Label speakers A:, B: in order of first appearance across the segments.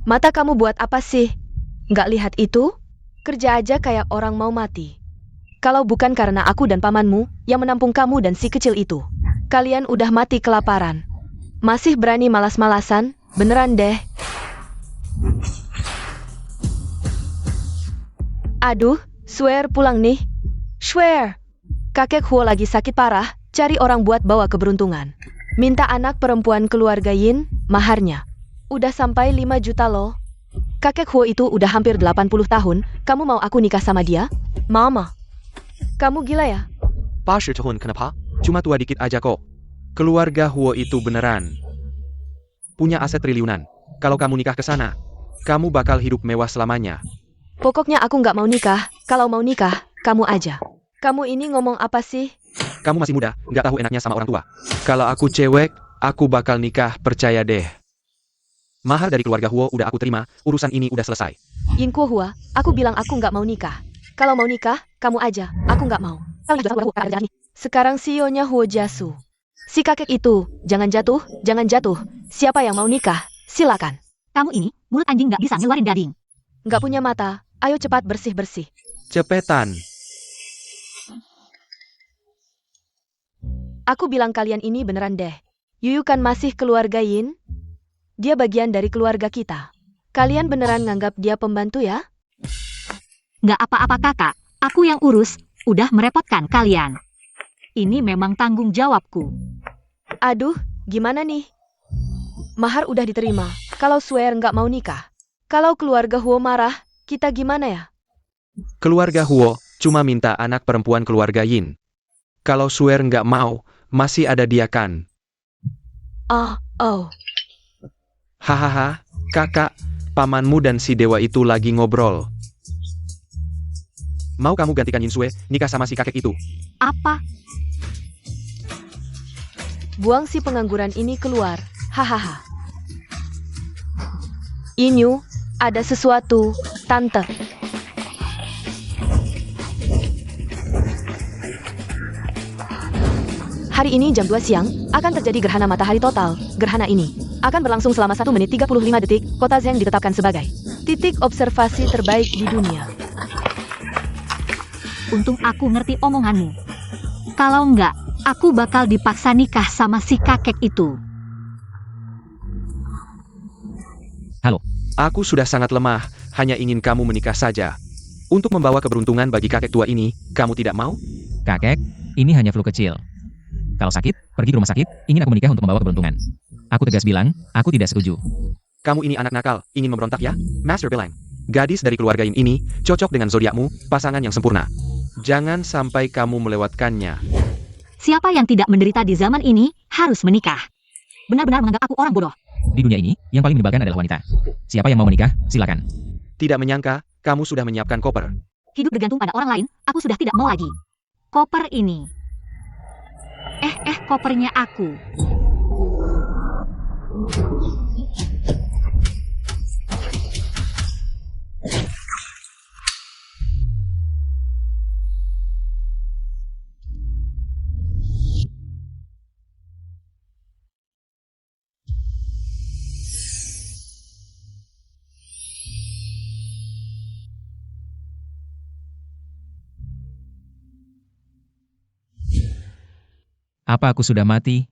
A: Mata kamu buat apa sih? Nggak lihat itu? Kerja aja kayak orang mau mati. Kalau bukan karena aku dan pamanmu yang menampung kamu dan si kecil itu, kalian udah mati kelaparan. Masih berani malas-malasan? Beneran deh. Aduh, swear pulang nih. Swear. Kakek Huo lagi sakit parah, cari orang buat bawa keberuntungan. Minta anak perempuan keluarga Yin, maharnya. Udah sampai 5 juta loh. Kakek Huo itu udah hampir 80 tahun, kamu mau aku nikah sama dia? Mama. Kamu gila ya?
B: 80 tahun kenapa? Cuma tua dikit aja kok. Keluarga Huo itu beneran punya aset triliunan. Kalau kamu nikah ke sana, kamu bakal hidup mewah selamanya.
A: Pokoknya aku nggak mau nikah, kalau mau nikah, kamu aja. Kamu ini ngomong apa sih?
B: Kamu masih muda, nggak tahu enaknya sama orang tua. Kalau aku cewek, aku bakal nikah, percaya deh. Mahar dari keluarga Huo udah aku terima, urusan ini udah selesai.
A: Yin Kuo Hua, aku bilang aku nggak mau nikah. Kalau mau nikah, kamu aja, aku nggak mau. Sekarang CEO-nya Huo Jiasu. Si kakek itu, jangan jatuh, jangan jatuh. Siapa yang mau nikah? Silakan.
C: Kamu ini, mulut anjing nggak bisa ngeluarin daging.
A: Nggak punya mata, ayo cepat bersih-bersih.
B: Cepetan.
A: Aku bilang kalian ini beneran deh. Yuyu kan masih keluarga Yin? Dia bagian dari keluarga kita. Kalian beneran nganggap dia pembantu ya?
C: Nggak apa-apa kakak, aku yang urus, udah merepotkan kalian. Ini memang tanggung jawabku.
A: Aduh, gimana nih? Mahar udah diterima, kalau swear nggak mau nikah. Kalau keluarga Huo marah, kita gimana ya?
B: Keluarga Huo cuma minta anak perempuan keluarga Yin. Kalau swear nggak mau, masih ada dia kan?
A: Oh.
B: Hahaha, kakak, pamanmu dan si dewa itu lagi ngobrol. Mau kamu gantikan Yin Sue, nikah sama si kakek itu?
C: Apa?
A: Buang si pengangguran ini keluar, hahaha. Inyu, ada sesuatu, tante. Hari ini jam 2 siang, akan terjadi gerhana matahari total. Gerhana ini akan berlangsung selama 1 menit 35 detik. Kota Zheng ditetapkan sebagai titik observasi terbaik di dunia.
C: Untung aku ngerti omonganmu. Kalau enggak, aku bakal dipaksa nikah sama si kakek itu.
B: Halo. Aku sudah sangat lemah, hanya ingin kamu menikah saja. Untuk membawa keberuntungan bagi kakek tua ini, kamu tidak mau?
D: Kakek, ini hanya flu kecil. Kalau sakit, pergi ke rumah sakit, ingin aku menikah untuk membawa keberuntungan. Aku tegas bilang, aku tidak setuju.
B: Kamu ini anak nakal, ingin memberontak ya? Master bilang, gadis dari keluarga Yin ini, cocok dengan zodiakmu, pasangan yang sempurna. Jangan sampai kamu melewatkannya.
C: Siapa yang tidak menderita di zaman ini, harus menikah. Benar-benar menganggap aku orang bodoh.
D: Di dunia ini, yang paling menyebalkan adalah wanita. Siapa yang mau menikah, silakan.
B: Tidak menyangka, kamu sudah menyiapkan koper.
C: Hidup bergantung pada orang lain, aku sudah tidak mau lagi. Koper ini. Kopernya aku.
D: Apa aku sudah mati?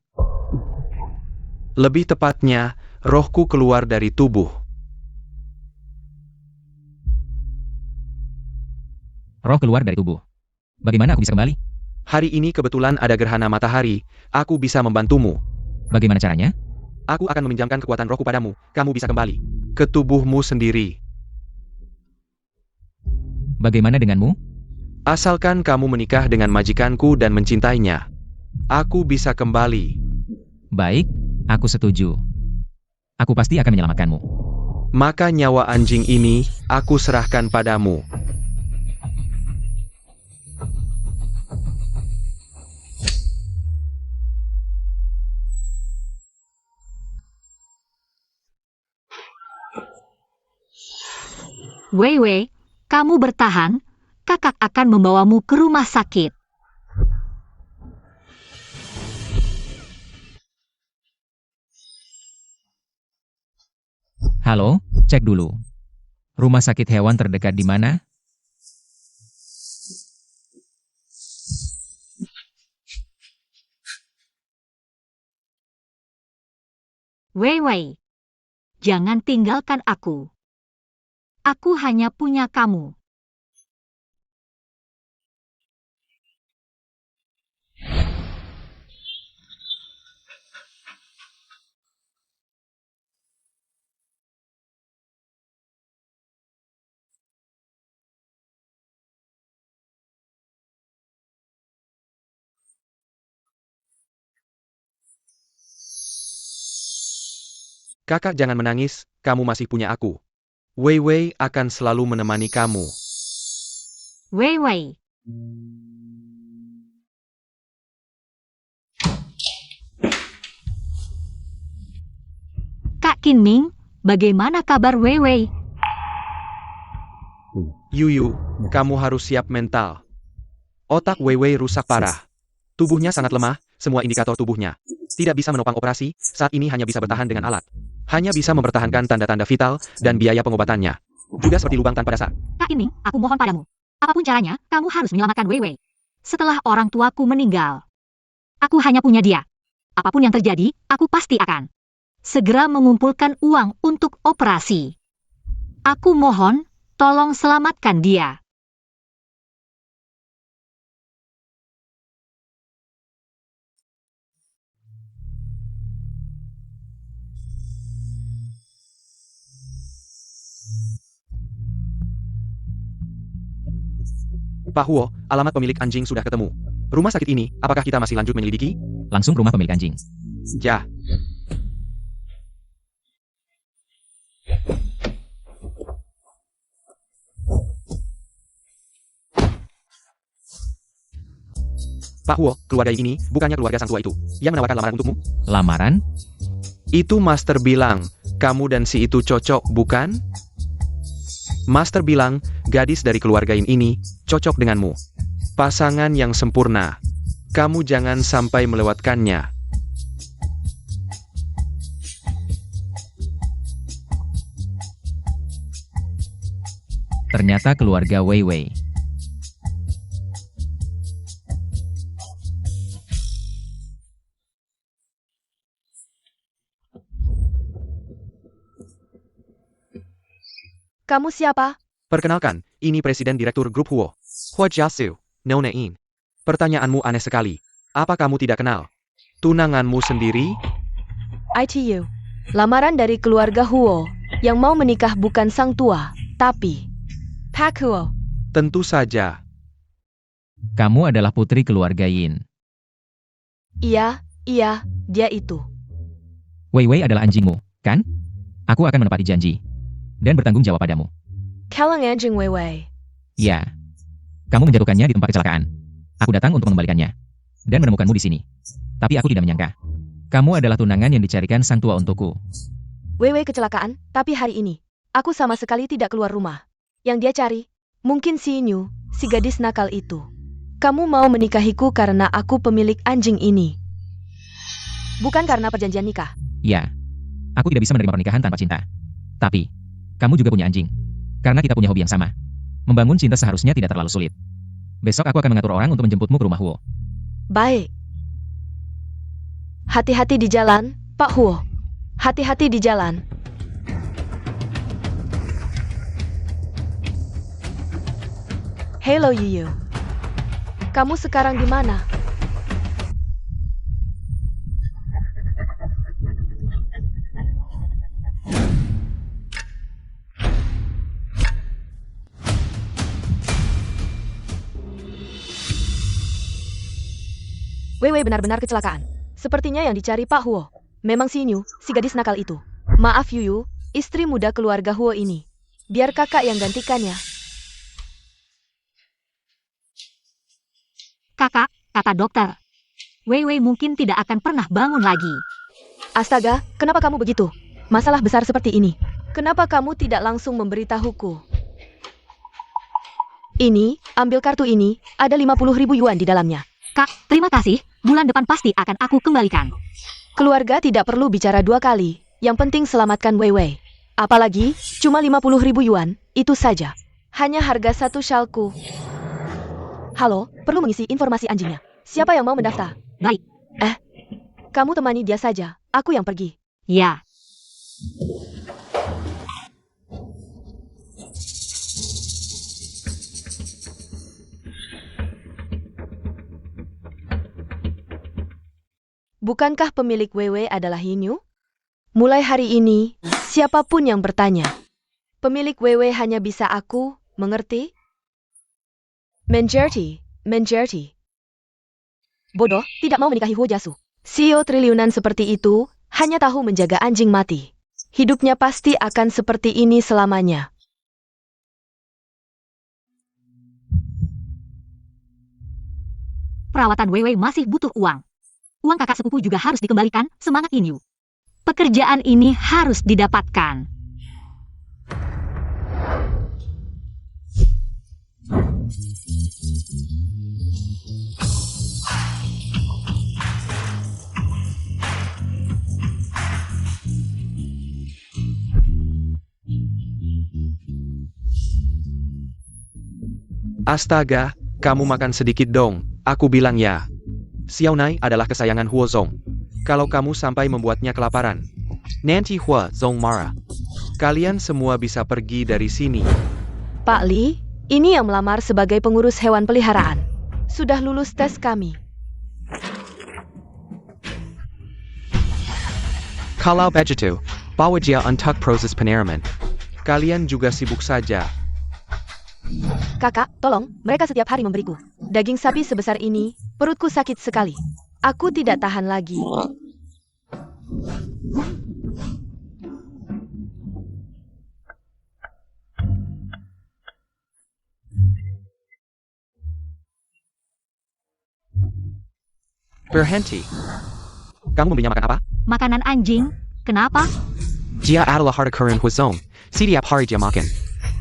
B: Lebih tepatnya, rohku keluar dari tubuh.
D: Roh keluar dari tubuh. Bagaimana aku bisa kembali?
B: Hari ini kebetulan ada gerhana matahari, aku bisa membantumu.
D: Bagaimana caranya?
B: Aku akan meminjamkan kekuatan rohku padamu, kamu bisa kembali ke tubuhmu sendiri.
D: Bagaimana denganmu?
B: Asalkan kamu menikah dengan majikanku dan mencintainya, aku bisa kembali.
D: Baik, aku setuju. Aku pasti akan menyelamatkanmu.
B: Maka nyawa anjing ini, aku serahkan padamu.
C: Wei, kamu bertahan, kakak akan membawamu ke rumah sakit.
D: Halo, cek dulu. Rumah sakit hewan terdekat di mana?
C: Wei Wei, jangan tinggalkan aku. Aku hanya punya kamu.
B: Kakak jangan menangis, kamu masih punya aku. Wei Wei akan selalu menemani kamu.
C: Wei Wei, Kak Kinming, bagaimana kabar Wei Wei?
B: Yuyu, kamu harus siap mental. Otak Wei Wei rusak parah. Tubuhnya sangat lemah, semua indikator tubuhnya. Tidak bisa menopang operasi, saat ini hanya bisa bertahan dengan alat. Hanya bisa mempertahankan tanda-tanda vital dan biaya pengobatannya. Juga seperti lubang tanpa dasar.
C: Kak Kinming, aku mohon padamu. Apapun caranya, kamu harus menyelamatkan Wei Wei. Setelah orang tuaku meninggal, aku hanya punya dia. Apapun yang terjadi, aku pasti akan segera mengumpulkan uang untuk operasi. Aku mohon, tolong selamatkan dia.
B: Pak Huo, alamat pemilik anjing sudah ketemu. Rumah sakit ini, apakah kita masih lanjut menyelidiki?
D: Langsung ke rumah pemilik anjing.
B: Ya. Pak Huo, keluarga ini bukannya keluarga sang tua itu yang menawarkan lamaran untukmu?
D: Lamaran?
B: Itu Master bilang, kamu dan si itu cocok, bukan? Master bilang, gadis dari keluarga ini cocok denganmu. Pasangan yang sempurna. Kamu jangan sampai melewatkannya.
D: Ternyata keluarga Wei Wei.
A: Kamu siapa?
B: Perkenalkan, ini Presiden Direktur Grup Huo. Hua Jiasu, Nona In. Pertanyaanmu aneh sekali. Apa kamu tidak kenal? Tunanganmu sendiri?
A: ITU. Lamaran dari keluarga Huo yang mau menikah bukan sang tua, tapi Pak Huo.
B: Tentu saja.
D: Kamu adalah putri keluarga Yin.
A: Iya, dia itu.
D: Wei Wei adalah anjingmu, kan? Aku akan menepati janji. Dan bertanggung jawab padamu.
A: Kalang anjing Wei Wei.
D: Ya. Kamu menjatuhkannya di tempat kecelakaan. Aku datang untuk mengembalikannya. Dan menemukanmu di sini. Tapi aku tidak menyangka. Kamu adalah tunangan yang dicarikan sang tua untukku.
A: Wei Wei kecelakaan, tapi hari ini aku sama sekali tidak keluar rumah. Yang dia cari, mungkin si Nyu, si gadis nakal itu. Kamu mau menikahiku karena aku pemilik anjing ini. Bukan karena perjanjian nikah.
D: Ya. Aku tidak bisa menerima pernikahan tanpa cinta. Tapi, kamu juga punya anjing. Karena kita punya hobi yang sama. Membangun cinta seharusnya tidak terlalu sulit. Besok aku akan mengatur orang untuk menjemputmu ke rumah Huo.
A: Baik. Hati-hati di jalan, Pak Huo. Hati-hati di jalan. Hello Yuyu. Kamu sekarang di mana? Wei Wei benar-benar kecelakaan. Sepertinya yang dicari Pak Huo. Memang si Nyu, si gadis nakal itu. Maaf Yuyu, istri muda keluarga Huo ini. Biar kakak yang gantikannya.
C: Kakak, kata dokter. Wei Wei mungkin tidak akan pernah bangun lagi.
A: Astaga, kenapa kamu begitu? Masalah besar seperti ini. Kenapa kamu tidak langsung memberitahuku? Ini, ambil kartu ini, ada 50.000 yuan di dalamnya.
C: Kak, terima kasih. Bulan depan pasti akan aku kembalikan.
A: Keluarga tidak perlu bicara dua kali. Yang penting selamatkan Wei Wei. Apalagi, cuma 50.000 yuan, itu saja. Hanya harga satu shalku. Halo, perlu mengisi informasi anjingnya. Siapa yang mau mendaftar?
C: Baik.
A: Kamu temani dia saja, aku yang pergi.
C: Ya.
A: Bukankah pemilik WW adalah Hinyu? Mulai hari ini, siapapun yang bertanya, pemilik WW hanya bisa aku, mengerti? Mengerti. Bodoh, tidak mau menikahi Huo Jasu. CEO triliunan seperti itu, hanya tahu menjaga anjing mati. Hidupnya pasti akan seperti ini selamanya.
C: Perawatan Weiwei masih butuh uang. Uang kakak sepupu juga harus dikembalikan, semangat Inyu. Pekerjaan ini harus didapatkan.
B: Astaga, kamu makan sedikit dong, aku bilang ya. Xiaonai adalah kesayangan Huo Zong. Kalau kamu sampai membuatnya kelaparan, nanti Huo Zong marah. Kalian semua bisa pergi dari sini.
A: Pak Li, ini yang melamar sebagai pengurus hewan peliharaan. Sudah lulus tes kami.
B: Kalau begitu, bawa dia untuk proses penerimaan. Kalian juga sibuk saja.
A: Kakak, tolong, mereka setiap hari memberiku daging sapi sebesar ini, perutku sakit sekali. Aku tidak tahan lagi.
B: Berhenti. Kamu membelinya makan apa?
C: Makanan anjing, kenapa?
B: Dia adalah harta karun Huo Zong. Setiap hari dia makan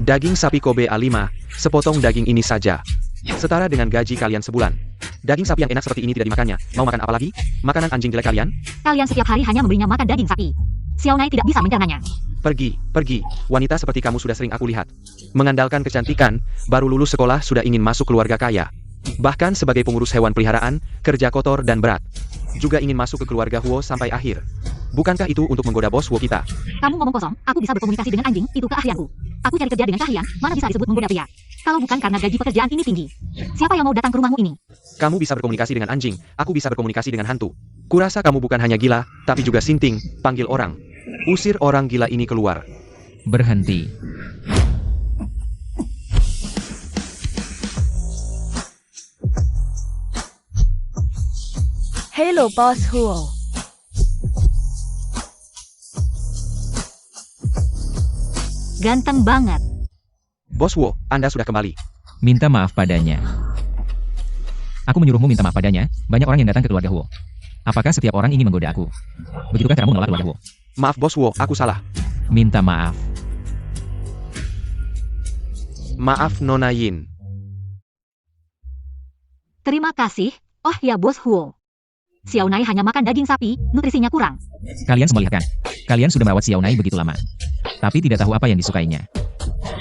B: daging sapi Kobe A5, sepotong daging ini saja. Setara dengan gaji kalian sebulan. Daging sapi yang enak seperti ini tidak dimakannya. Mau makan apa lagi? Makanan anjing jelek kalian?
C: Kalian setiap hari hanya memberinya makan daging sapi. Xiaonai tidak bisa mencernanya.
B: Pergi. Wanita seperti kamu sudah sering aku lihat. Mengandalkan kecantikan, baru lulus sekolah sudah ingin masuk keluarga kaya. Bahkan sebagai pengurus hewan peliharaan, kerja kotor dan berat. Juga ingin masuk ke keluarga Huo sampai akhir. Bukankah itu untuk menggoda bos Huo kita?
C: Kamu ngomong kosong, aku bisa berkomunikasi dengan anjing, itu keahlianku. Aku cari kerja dengan keahlian, mana bisa disebut menggoda pria. Kalau bukan karena gaji pekerjaan ini tinggi. Siapa yang mau datang ke rumahmu ini?
B: Kamu bisa berkomunikasi dengan anjing, aku bisa berkomunikasi dengan hantu. Kurasa kamu bukan hanya gila, tapi juga sinting, panggil orang. Usir orang gila ini keluar.
D: Berhenti.
A: Hello, Bos Huo.
C: Ganteng banget.
B: Bos Huo, Anda sudah kembali.
D: Minta maaf padanya. Aku menyuruhmu minta maaf padanya, banyak orang yang datang ke keluarga Huo. Apakah setiap orang ingin menggoda aku? Begitukah caramu menolak keluarga Huo?
B: Maaf Bos Huo, aku salah.
D: Minta maaf.
B: Maaf Nona Yin.
C: Terima kasih, oh ya Bos Huo. Xiaonai hanya makan daging sapi, nutrisinya kurang.
D: Kalian semua lihat kan? Kalian sudah merawat Xiaonai begitu lama. Tapi tidak tahu apa yang disukainya.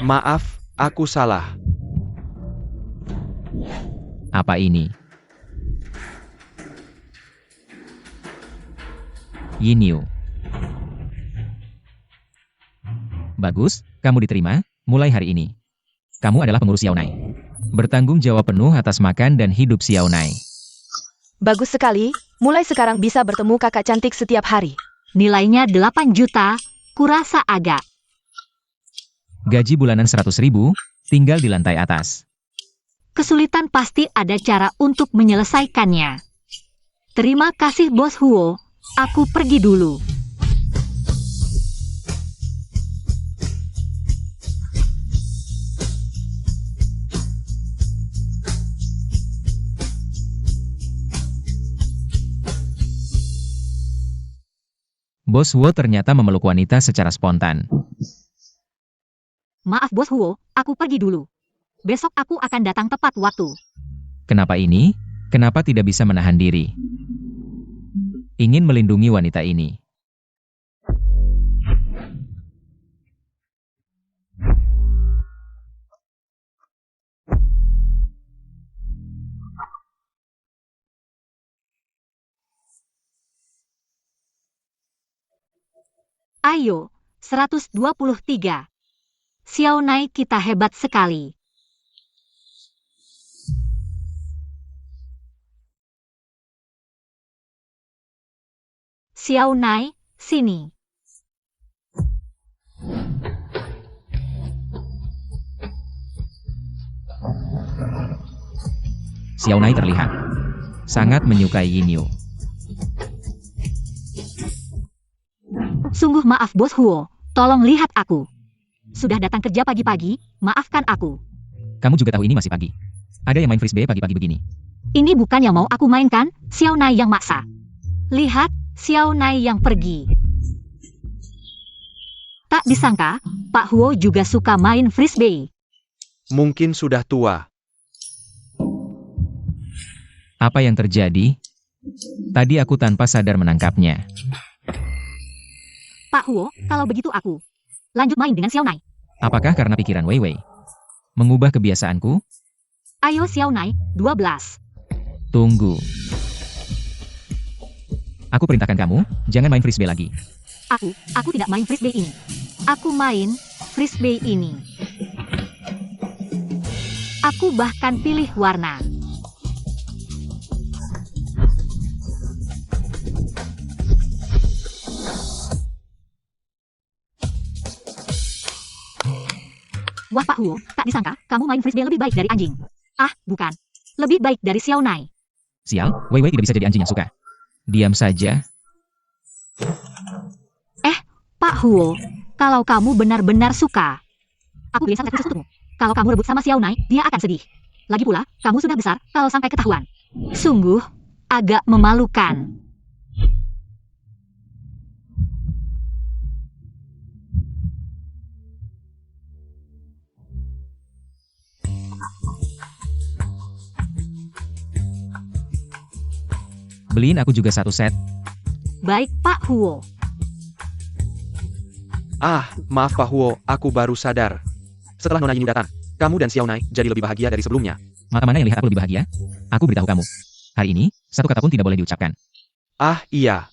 B: Maaf, aku salah.
D: Apa ini? Yinyu. Bagus, kamu diterima, mulai hari ini. Kamu adalah pengurus Xiaonai. Bertanggung jawab penuh atas makan dan hidup Xiaonai.
A: Bagus sekali, mulai sekarang bisa bertemu kakak cantik setiap hari.
C: Nilainya 8 juta, kurasa agak.
D: Gaji bulanan 100.000, tinggal di lantai atas.
C: Kesulitan pasti ada cara untuk menyelesaikannya. Terima kasih Bos Huo, aku pergi dulu.
D: Bos Huo ternyata memeluk wanita secara spontan.
C: Maaf Bos Huo, aku pergi dulu. Besok aku akan datang tepat waktu.
D: Kenapa ini? Kenapa tidak bisa menahan diri? Ingin melindungi wanita ini.
C: Ayo, 123. Xiao Nai, kita hebat sekali. Xiao Nai, sini.
D: Xiao Nai terlihat sangat menyukai Yin Yu.
C: Sungguh maaf Bos Huo, tolong lihat aku. Sudah datang kerja pagi-pagi, maafkan aku.
D: Kamu juga tahu ini masih pagi. Ada yang main frisbee pagi-pagi begini.
C: Ini bukan yang mau aku mainkan, Xiao Nai yang maksa. Lihat, Xiao Nai yang pergi. Tak disangka, Pak Huo juga suka main frisbee.
B: Mungkin sudah tua.
D: Apa yang terjadi? Tadi aku tanpa sadar menangkapnya.
C: Pak Huo, kalau begitu aku lanjut main dengan Xiao Nai.
D: Apakah karena pikiran Wei Wei mengubah kebiasaanku?
C: Ayo Xiao Nai, 12.
D: Tunggu. Aku perintahkan kamu, jangan main frisbee lagi.
C: Aku tidak main frisbee ini. Aku main frisbee ini. Aku bahkan pilih warna. Wah Pak Huo, tak disangka kamu main frisbee lebih baik dari anjing. Ah, bukan. Lebih baik dari Xiao Nai.
D: Sial, Wei Wei tidak bisa jadi anjing yang suka. Diam saja.
C: Pak Huo, kalau kamu benar-benar suka, aku beli santai khusus untukmu. Kalau kamu rebut sama Xiao Nai, dia akan sedih. Lagi pula, kamu sudah besar kalau sampai ketahuan. Sungguh, agak memalukan.
D: Beliin aku juga satu set.
C: Baik Pak Huo.
B: Ah, maaf Pak Huo, aku baru sadar. Setelah Nona Yin Yu datang, kamu dan Xiao Nai jadi lebih bahagia dari sebelumnya.
D: Mata mana yang lihat aku lebih bahagia? Aku beritahu kamu. Hari ini, satu kata pun tidak boleh diucapkan.
B: Ah, iya.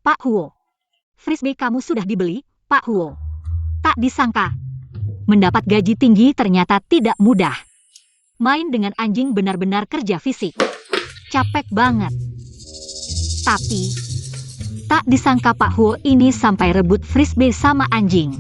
C: Pak Huo. Frisbee kamu sudah dibeli, Pak Huo. Tak disangka. Mendapat gaji tinggi ternyata tidak mudah. Main dengan anjing benar-benar kerja fisik. Capek banget. Tapi, tak disangka Pak Huo ini sampai rebut frisbee sama anjing.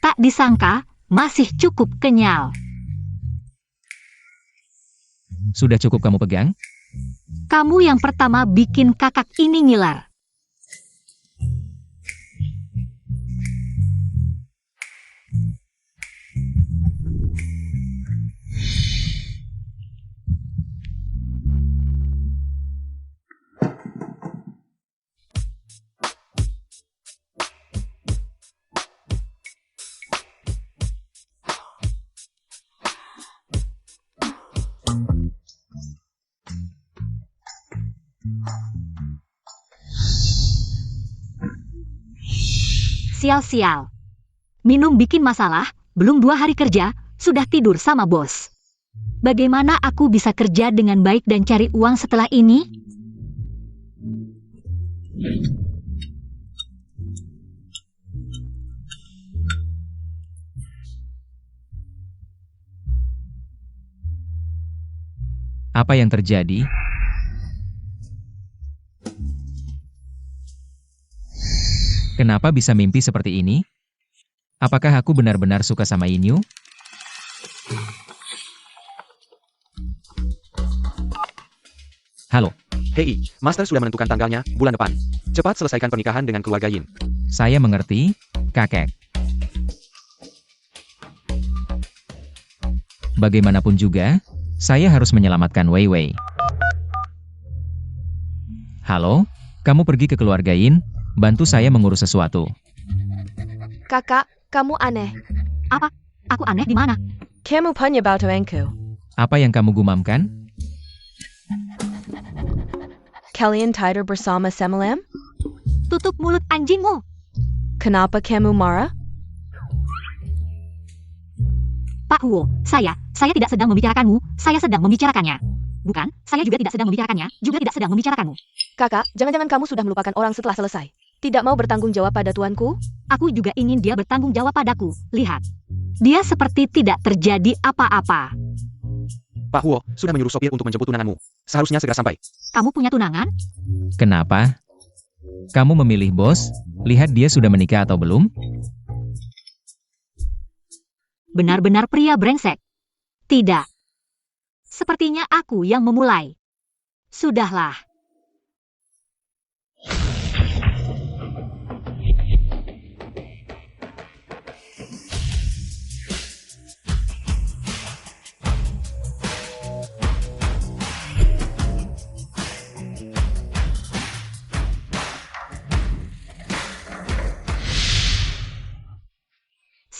C: Tak disangka, masih cukup kenyal.
D: Sudah cukup kamu pegang?
C: Kamu yang pertama bikin kakak ini ngiler. Sial-sial. Minum bikin masalah, belum 2 hari kerja, sudah tidur sama bos. Bagaimana aku bisa kerja dengan baik dan cari uang setelah ini?
D: Apa yang terjadi? Kenapa bisa mimpi seperti ini? Apakah aku benar-benar suka sama Yin Yu? Halo,
B: Hei, Master sudah menentukan tanggalnya, bulan depan. Cepat selesaikan pernikahan dengan keluarga Yin.
D: saya mengerti, kakek. Bagaimanapun juga, saya harus menyelamatkan Wei Wei. Halo, kamu pergi ke keluarga Yin, bantu saya mengurus sesuatu.
A: Kakak, kamu aneh.
C: Aku aneh di mana?
A: Kamu punya bantuanku.
D: Apa yang kamu gumamkan?
A: Kalian tidur bersama semalam?
C: Tutup mulut anjingmu.
A: Kenapa kamu marah?
C: Pak Huo, saya tidak sedang membicarakanmu, saya sedang membicarakannya. Bukan, saya juga tidak sedang membicarakannya, juga tidak sedang membicarakanmu.
A: Kakak, jangan-jangan kamu sudah melupakan orang setelah selesai. Tidak mau bertanggung jawab pada tuanku?
C: Aku juga ingin dia bertanggung jawab padaku. Lihat, dia seperti tidak terjadi apa-apa.
B: Pak Huo sudah menyuruh sopir untuk menjemput tunanganmu. Seharusnya segera sampai.
C: Kamu punya tunangan?
D: Kenapa? Kamu memilih bos? Lihat dia sudah menikah atau belum?
C: Benar-benar pria brengsek. Tidak. Sepertinya aku yang memulai. Sudahlah.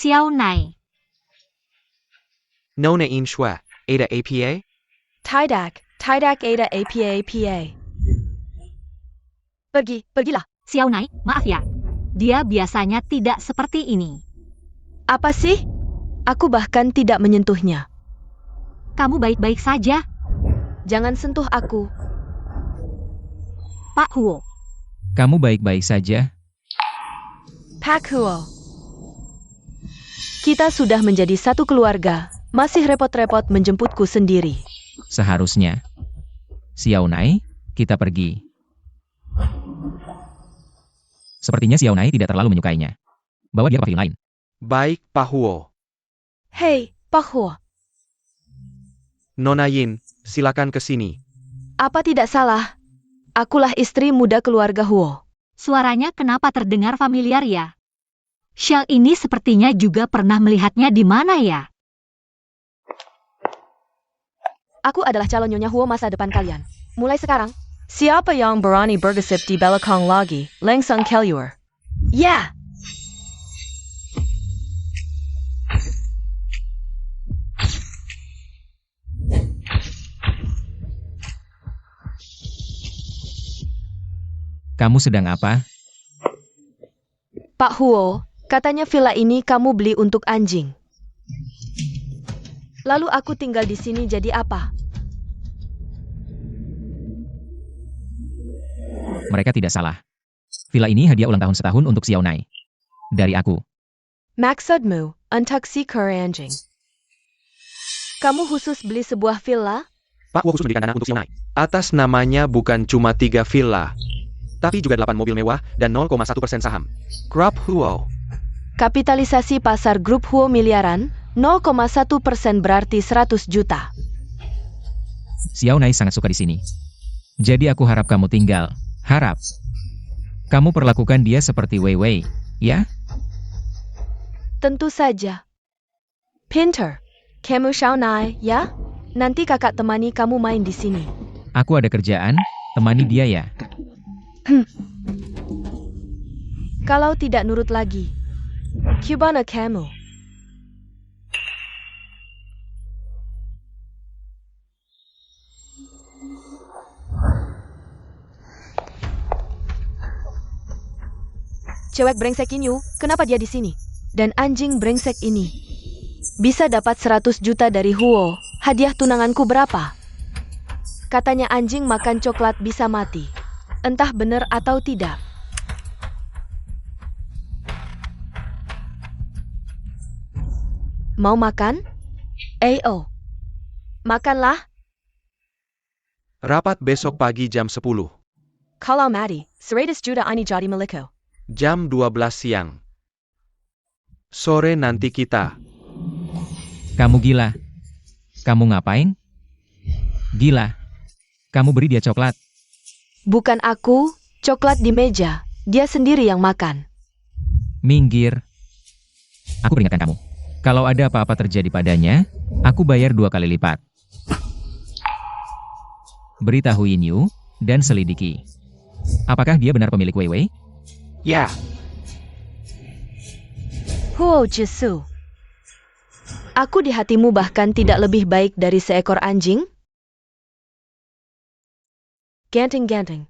C: Xiao Nai.
B: Nona in Shua, Ada APA?
A: Tidak ada APA. Pergilah.
C: Xiao Nai, maaf ya. Dia biasanya tidak seperti ini.
A: Apa sih? Aku bahkan tidak menyentuhnya.
C: Kamu baik-baik saja,
A: Jangan sentuh aku.
C: Pak Huo.
D: Kamu baik-baik saja?
A: Pak Huo. Kita sudah menjadi satu keluarga. Masih repot-repot menjemputku sendiri.
D: Seharusnya. Xiao Nai, kita pergi. Sepertinya Xiao Nai tidak terlalu menyukainya. Bawa dia ke pavilion lain.
B: Baik, Pak Huo.
A: Hei, Pak Huo.
B: Nona Yin, silakan ke sini.
A: Apa tidak salah? Akulah istri muda keluarga Huo.
C: Suaranya kenapa terdengar familiar ya? Shell ini sepertinya juga pernah melihatnya di mana ya?
A: Aku adalah calon Nyonya Huo masa depan kalian. Mulai sekarang, siapa yang berani bergesip di belakang lagi, langsung keluar. Ya!
D: Kamu sedang apa?
A: Pak Huo, katanya villa ini kamu beli untuk anjing. Lalu aku tinggal di sini jadi apa?
D: Mereka tidak salah. Villa ini hadiah ulang tahun setahun untuk Xiao Nai. Dari aku.
A: Maksudmu, untuk si anjing. Kamu khusus beli sebuah villa?
B: Pak Huo khusus memberikan dana untuk Xiao Nai. Atas namanya bukan cuma 3 villa, tapi juga 8 mobil mewah dan 0,1% saham. Grup Huo.
A: Kapitalisasi pasar grup Huo miliaran, 0,1% berarti 100 juta.
D: Xiao Nai sangat suka di sini. Jadi aku harap kamu tinggal. Harap. Kamu perlakukan dia seperti Wei Wei, ya?
A: Tentu saja. Pinter. Kamu Xiao Nai, ya? Nanti kakak temani kamu main di sini.
D: Aku ada kerjaan, temani dia ya.
A: Kalau tidak nurut lagi. Cubana kamu. Cewek brengsek ini, kenapa dia di sini? Dan anjing brengsek ini. Bisa dapat 100 juta dari Huo. Hadiah tunanganku berapa? Katanya anjing makan coklat bisa mati. Entah benar atau tidak. Mau makan? Oh. Makanlah.
B: Rapat besok pagi jam 10.
A: Kalau mati, 100 juta ini jadi milikku.
B: Jam 12 siang. Sore nanti kita.
D: Kamu gila. Kamu ngapain? Gila. Kamu beri dia coklat.
A: Bukan aku, coklat di meja. Dia sendiri yang makan.
D: Minggir. Aku peringatkan kamu. Kalau ada apa-apa terjadi padanya, aku bayar 2 kali lipat. Beritahu Yin Yu, dan selidiki. Apakah dia benar pemilik Wei Wei?
B: Ya,
A: Huo Jesu. Aku di hatimu bahkan tidak lebih baik dari seekor anjing? Ganting-ganting.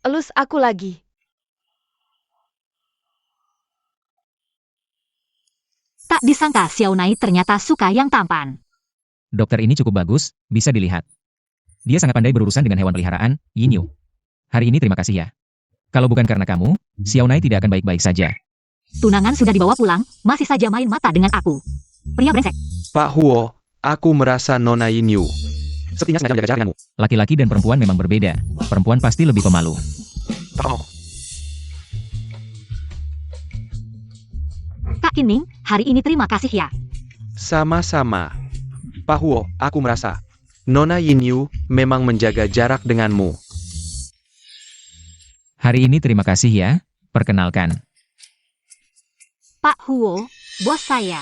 A: Elus aku lagi.
C: Tak disangka Xiao Nai ternyata suka yang tampan.
D: Dokter ini cukup bagus, bisa dilihat. Dia sangat pandai berurusan dengan hewan peliharaan, Yin Yu. Hari ini terima kasih ya. Kalau bukan karena kamu, Xiao Nai tidak akan baik-baik saja.
C: Tunangan sudah dibawa pulang, masih saja main mata dengan aku. Pria brengsek.
B: Pak Huo, aku merasa Nona Yin Yu sepertinya sengaja menjaga jarak denganmu.
D: Laki-laki dan perempuan memang berbeda. Perempuan pasti lebih pemalu.
B: Oh,
C: Kak Kinming, hari ini terima kasih ya.
B: sama-sama. Pak Huo, aku merasa Nona Yin Yu memang menjaga jarak denganmu.
D: Hari ini terima kasih ya. Perkenalkan.
C: Pak Huo, bos saya.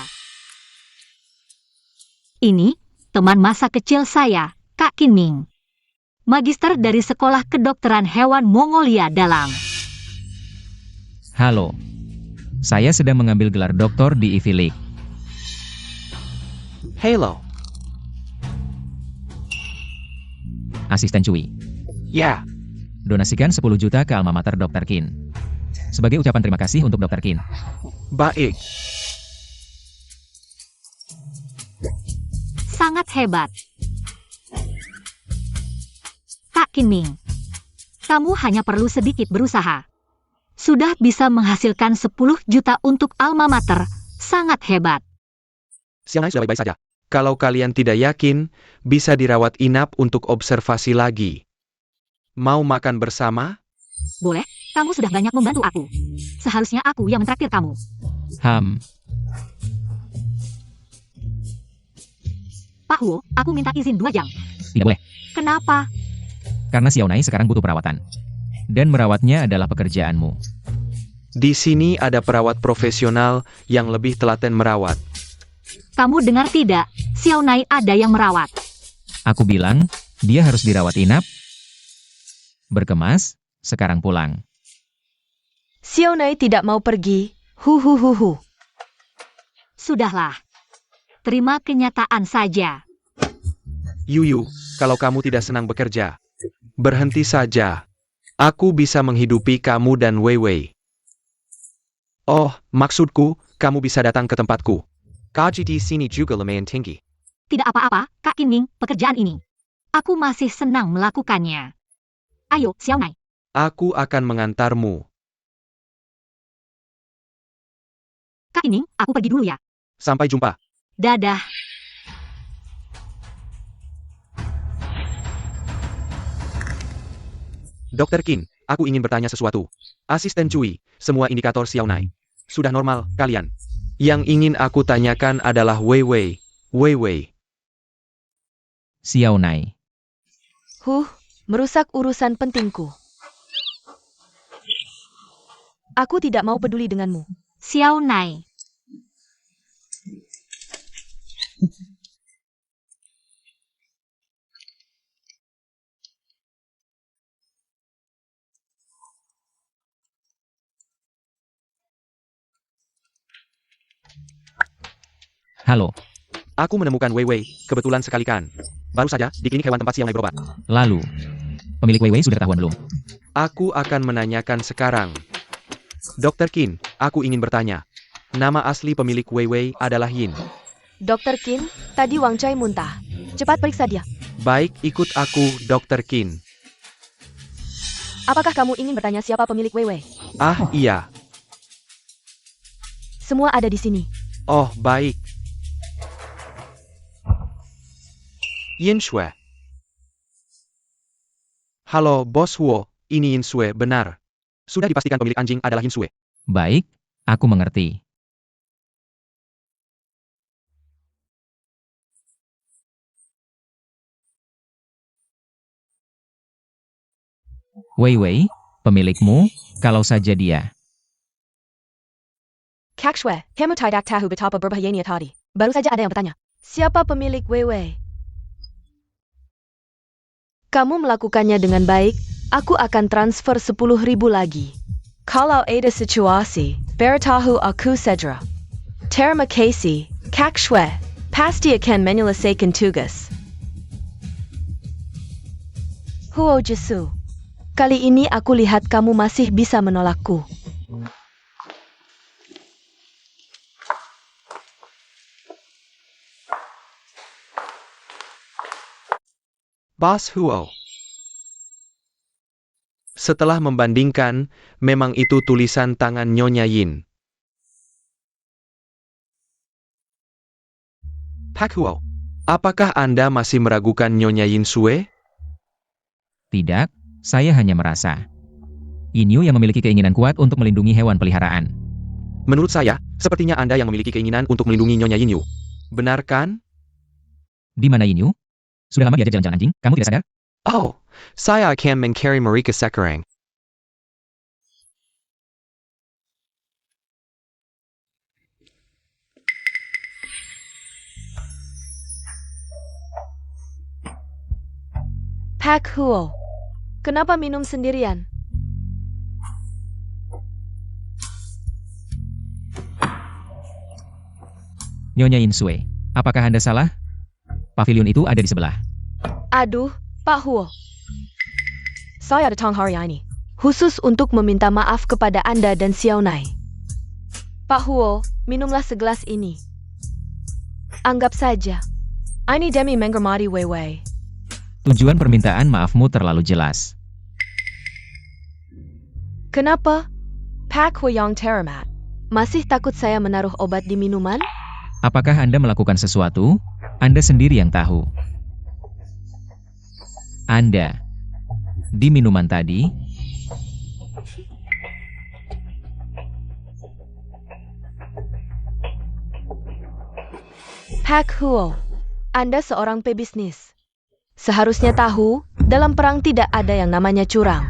C: Ini, teman masa kecil saya, Kak Kinming. Magister dari Sekolah Kedokteran Hewan Mongolia Dalam.
D: Halo. Saya sedang mengambil gelar doktor di Ivy League.
B: Halo.
D: Asisten Cui.
B: Ya,
D: Donasikan 10 juta ke alma mater Dr. Qin. Sebagai ucapan terima kasih untuk Dr. Qin.
B: baik.
C: Sangat hebat. Kak Kinming, kamu hanya perlu sedikit berusaha. Sudah bisa menghasilkan 10 juta untuk alma mater. Sangat hebat.
B: Xiao Nai sudah baik-baik saja. Kalau kalian tidak yakin, bisa dirawat inap untuk observasi lagi. Mau makan bersama?
C: Boleh, kamu sudah banyak membantu aku. Seharusnya aku yang mentraktir kamu. Pak Huo, aku minta izin 2 jam.
D: Tidak boleh.
C: Kenapa?
D: Karena Xiao Nai sekarang butuh perawatan. Dan merawatnya adalah pekerjaanmu.
B: Di sini ada perawat profesional yang lebih telaten merawat.
C: Kamu dengar tidak? Xiao Nai ada yang merawat.
D: Aku bilang, dia harus dirawat inap. Berkemas, sekarang pulang.
A: Xiao Nai tidak mau pergi. Hu.
C: Sudahlah. Terima kenyataan saja.
B: Yuyu, kalau kamu tidak senang bekerja, berhenti saja. Aku bisa menghidupi kamu dan Wei Wei. Oh, maksudku, kamu bisa datang ke tempatku. Gaji di sini juga lumayan tinggi.
C: Tidak apa-apa, Kak Kinming, pekerjaan ini. Aku masih senang melakukannya. Ayo, Xiao Nai.
B: Aku akan mengantarmu.
C: Kak Kinming, aku pergi dulu ya.
B: Sampai jumpa.
C: Dadah.
B: Dr. Qin, aku ingin bertanya sesuatu. Asisten Cui, semua indikator Xiao Nai sudah normal, kalian. Yang ingin aku tanyakan adalah Wei Wei. Wei Wei.
D: Xiao Nai.
A: Merusak urusan pentingku. Aku tidak mau peduli denganmu.
C: Xiao Nai.
D: Halo.
B: Aku menemukan Wei Wei, kebetulan sekali kan. Baru saja, di klinik hewan tempat Xiao Nai berobat.
D: Lalu, pemilik Wei Wei sudah ketahuan belum?
B: Aku akan menanyakan sekarang. Dr. Qin, aku ingin bertanya. Nama asli pemilik Wei Wei adalah Yin.
A: Dr. Qin, tadi Wang Chai muntah. Cepat periksa dia.
B: Baik, ikut aku, Dr. Qin.
A: Apakah kamu ingin bertanya siapa pemilik Wei Wei?
B: Ah, iya.
A: Semua ada di sini.
B: Oh, baik. Yin Shui. Halo, Bos Huo. Ini Yin Shui, benar. Sudah dipastikan pemilik anjing adalah Yin Shui.
D: Baik, aku mengerti. Wei Wei, pemilikmu, kalau saja dia.
A: Kak Shui, kamu tidak tahu betapa berbahayanya tadi. Baru saja ada yang bertanya. Siapa pemilik Wei Wei? Kamu melakukannya dengan baik, aku akan transfer 10.000 lagi. Kalau ada situasi, beritahu aku segera. Terima kasih, Kak Shwe. Pasti akan menyelesaikan tugas. Huo Jesu. Kali ini aku lihat kamu masih bisa menolakku.
B: Bos Huo. Setelah membandingkan, memang itu tulisan tangan Nyonya Yin. Pak Huo, apakah Anda masih meragukan Nyonya Yin Sue?
D: Tidak, saya hanya merasa. Yin yang memiliki keinginan kuat untuk melindungi hewan peliharaan.
B: Menurut saya, sepertinya Anda yang memiliki keinginan untuk melindungi Nyonya Yin Yu. Benar kan?
D: Di mana Yin? Sudah lama diajak jalan-jalan anjing, kamu tidak sadar?
B: Oh, saya akan mencari mereka sekarang.
A: Pak Huo, kenapa minum sendirian?
D: Nyonya Yin Sue, apakah Anda salah? Pavilion itu ada di sebelah.
A: Aduh, Pak Huo. Saya datang hari ini khusus untuk meminta maaf kepada Anda dan Xiao Nai. Pak Huo, minumlah segelas ini. Anggap saja, ini demi menghormati Weiwei.
D: Tujuan permintaan maafmu terlalu jelas.
A: Kenapa? Pak Huo yang teramat. Masih takut saya menaruh obat di minuman?
D: Apakah Anda melakukan sesuatu? Anda sendiri yang tahu. Anda. Di minuman tadi.
A: Pak Huo, Anda seorang pebisnis. Seharusnya tahu, dalam perang tidak ada yang namanya curang.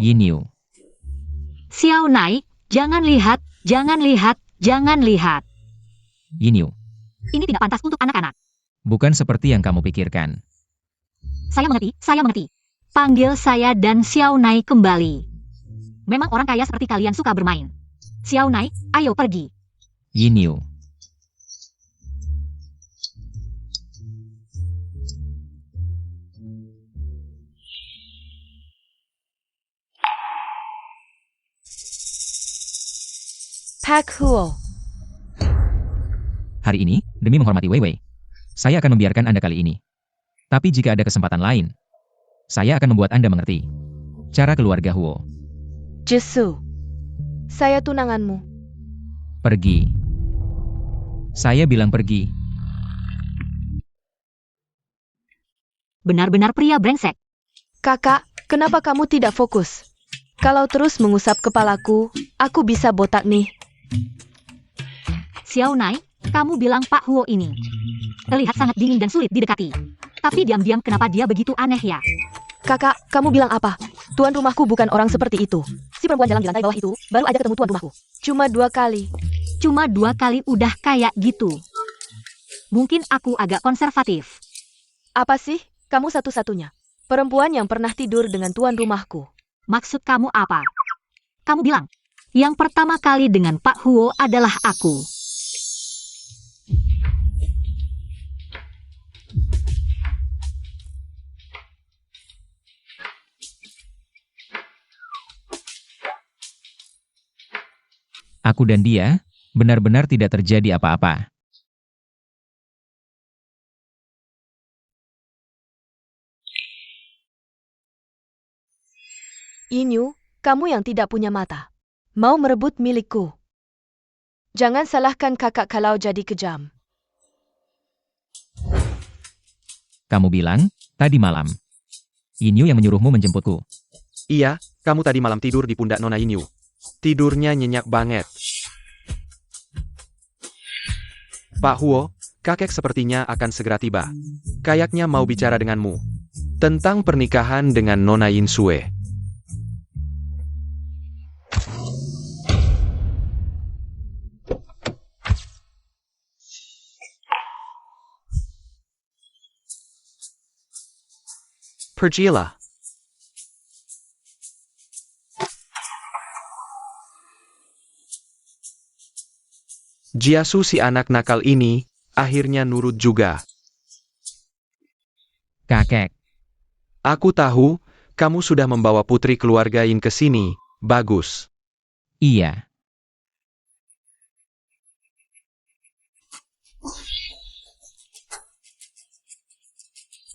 D: Yin.
C: Xiao Nai, jangan lihat, jangan lihat, jangan lihat.
D: Yin.
C: Ini tidak pantas untuk anak-anak.
D: Bukan seperti yang kamu pikirkan.
C: Saya mengerti, saya mengerti. Panggil saya dan Xiao Nai kembali. Memang orang kaya seperti kalian suka bermain. Xiao Nai, ayo pergi.
D: Yin.
A: Pak Huo,
D: Hari ini, demi menghormati Weiwei, saya akan membiarkan Anda kali ini. Tapi jika ada kesempatan lain, saya akan membuat Anda mengerti. Cara keluarga Huo.
A: Jesu. Saya tunanganmu.
D: Pergi. Saya bilang pergi.
C: Benar-benar pria brengsek.
A: Kakak, kenapa kamu tidak fokus? Kalau terus mengusap kepalaku, aku bisa botak nih.
C: Xiao Nai, kamu bilang Pak Huo ini terlihat sangat dingin dan sulit didekati. Tapi diam-diam kenapa dia begitu aneh ya?
A: Kakak, kamu bilang apa? Tuan rumahku bukan orang seperti itu. Si perempuan jalan di lantai bawah itu, baru aja ketemu tuan rumahku. Cuma 2 kali.
C: Cuma 2 kali udah kayak gitu. Mungkin aku agak konservatif.
A: Apa sih? Kamu satu-satunya perempuan yang pernah tidur dengan tuan rumahku.
C: Maksud kamu apa? Kamu bilang, yang pertama kali dengan Pak Huo adalah aku.
D: Aku dan dia, benar-benar tidak terjadi apa-apa.
A: Inyu, kamu yang tidak punya mata. Mau merebut milikku. Jangan salahkan kakak kalau jadi kejam.
D: Kamu bilang, tadi malam. Yin yang menyuruhmu menjemputku.
B: Iya, kamu tadi malam tidur di pundak Nona Yin Yu. Tidurnya nyenyak banget. Pak Huo, kakek sepertinya akan segera tiba. Kayaknya mau bicara denganmu. Tentang pernikahan dengan Nona Yinsue. Pergilah. Jiasu si anak nakal ini, akhirnya nurut juga.
D: Kakek,
B: Aku tahu, kamu sudah membawa putri keluarga Yin ke sini. Bagus.
D: iya.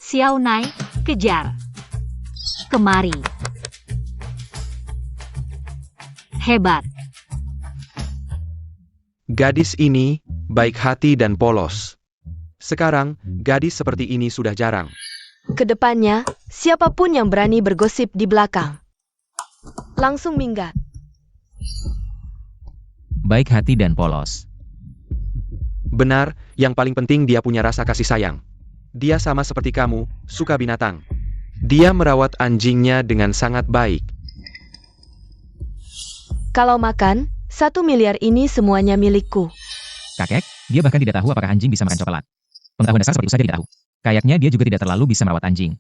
C: Xiao Nai, kejar. Kemari. Hebat.
B: Gadis ini, baik hati dan polos. Sekarang, gadis seperti ini sudah jarang.
A: Kedepannya, siapapun yang berani bergosip di belakang, langsung minggat.
D: Baik hati dan polos.
B: Benar, yang paling penting dia punya rasa kasih sayang. Dia sama seperti kamu, suka binatang. Dia merawat anjingnya dengan sangat baik.
A: Kalau makan, 1 miliar ini semuanya milikku.
D: Kakek, dia bahkan tidak tahu apakah anjing bisa makan coklat. Pengetahuan dasar seperti itu saja dia tahu. Kayaknya dia juga tidak terlalu bisa merawat anjing.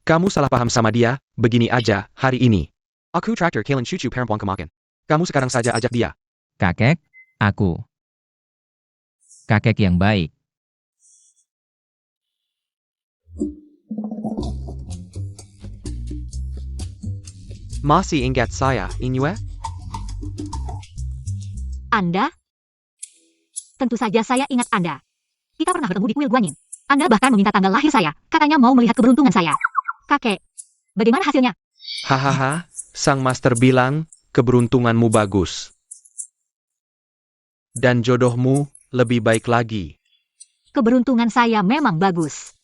B: Kamu salah paham sama dia, begini aja, hari ini. Aku traktor kalian cucu perempuan kemakan. Kamu sekarang saja ajak dia.
D: Kakek, aku. Kakek yang baik.
B: Masih ingat saya, Inoue?
C: Anda? Tentu saja saya ingat Anda. Kita pernah bertemu di kuil Guanyin. Anda bahkan meminta tanggal lahir saya. Katanya mau melihat keberuntungan saya. Kakek, bagaimana hasilnya?
B: Hahaha, sang master bilang, keberuntunganmu bagus. Dan jodohmu, lebih baik lagi.
C: Keberuntungan saya memang bagus.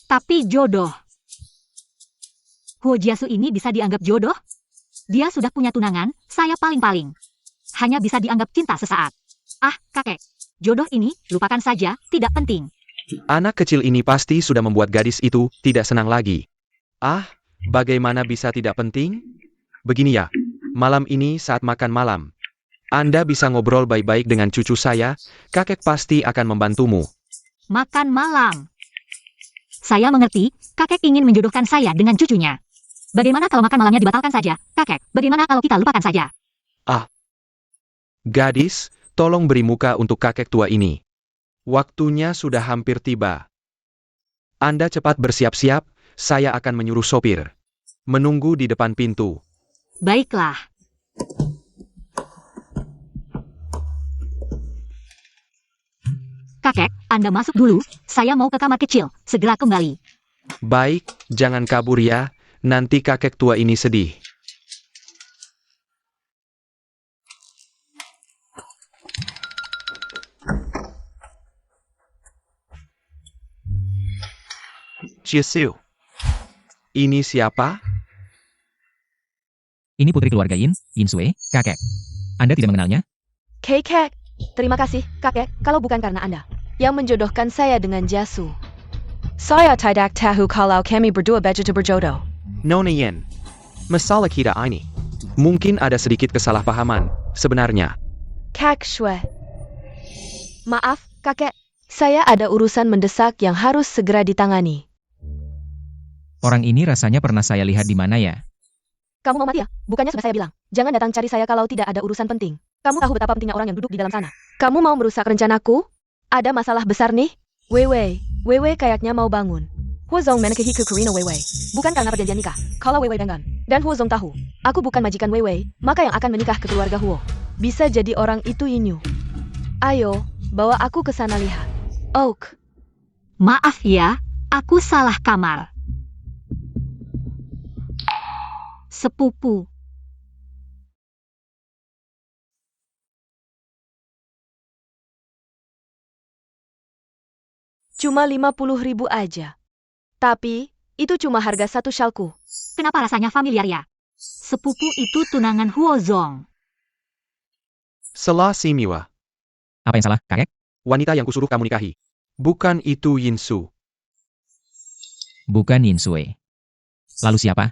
C: Tapi jodoh. Huo Jiasu ini bisa dianggap jodoh? Dia sudah punya tunangan, saya paling-paling. Hanya bisa dianggap cinta sesaat. Ah, kakek. Jodoh ini, lupakan saja, tidak penting.
B: Anak kecil ini pasti sudah membuat gadis itu tidak senang lagi. Ah, bagaimana bisa tidak penting? Begini ya, malam ini saat makan malam. Anda bisa ngobrol baik-baik dengan cucu saya, kakek pasti akan membantumu.
C: Makan malam. Saya mengerti, kakek ingin menjodohkan saya dengan cucunya. Bagaimana kalau makan malamnya dibatalkan saja, kakek? Bagaimana kalau kita lupakan saja?
B: Gadis, tolong beri muka untuk kakek tua ini. Waktunya sudah hampir tiba. Anda cepat bersiap-siap, saya akan menyuruh sopir. Menunggu di depan pintu.
C: Baiklah. Kakek, Anda masuk dulu, saya mau ke kamar kecil, segera kembali.
B: Baik, jangan kabur ya, nanti kakek tua ini sedih. Jiasu. Ini siapa?
D: Ini putri keluarga Yin, Yinsue, kakek. Anda tidak mengenalnya?
A: Kakek, terima kasih, kakek, kalau bukan karena Anda yang menjodohkan saya dengan Jiasu. Saya tidak tahu kalau kami berdua begitu berjodoh.
B: Nona Yin. Masalah kita ini. Mungkin ada sedikit kesalahpahaman, sebenarnya.
A: Kak Shue. Maaf, kakek. Saya ada urusan mendesak yang harus segera ditangani.
D: Orang ini rasanya pernah saya lihat di mana ya?
A: Kamu mau mati ya? Bukannya sudah saya bilang. Jangan datang cari saya kalau tidak ada urusan penting. Kamu tahu betapa pentingnya orang yang duduk di dalam sana. Kamu mau merusak rencanaku? Ada masalah besar nih? Weiwei kayaknya mau bangun. Huozong menikahi ke Karina Weiwei. Bukan karena perjanjian nikah. Kalau Weiwei enggan. Dan Huozong tahu. Aku bukan majikan Weiwei, maka yang akan menikah ke keluarga Huo. Bisa jadi orang itu Yinyu. Ayo, bawa aku ke sana lihat. Oak.
C: Maaf ya, aku salah kamar. Sepupu.
A: Cuma 50.000 aja. Tapi, itu cuma harga 1 shalku.
C: Kenapa rasanya familiar ya? Sepupu itu tunangan Huozong.
B: Salah si Miwa.
D: Apa yang salah, kakek?
B: Wanita yang kusuruh kamu nikahi. Bukan itu Yinsu.
D: Bukan Yin Sui. Lalu siapa?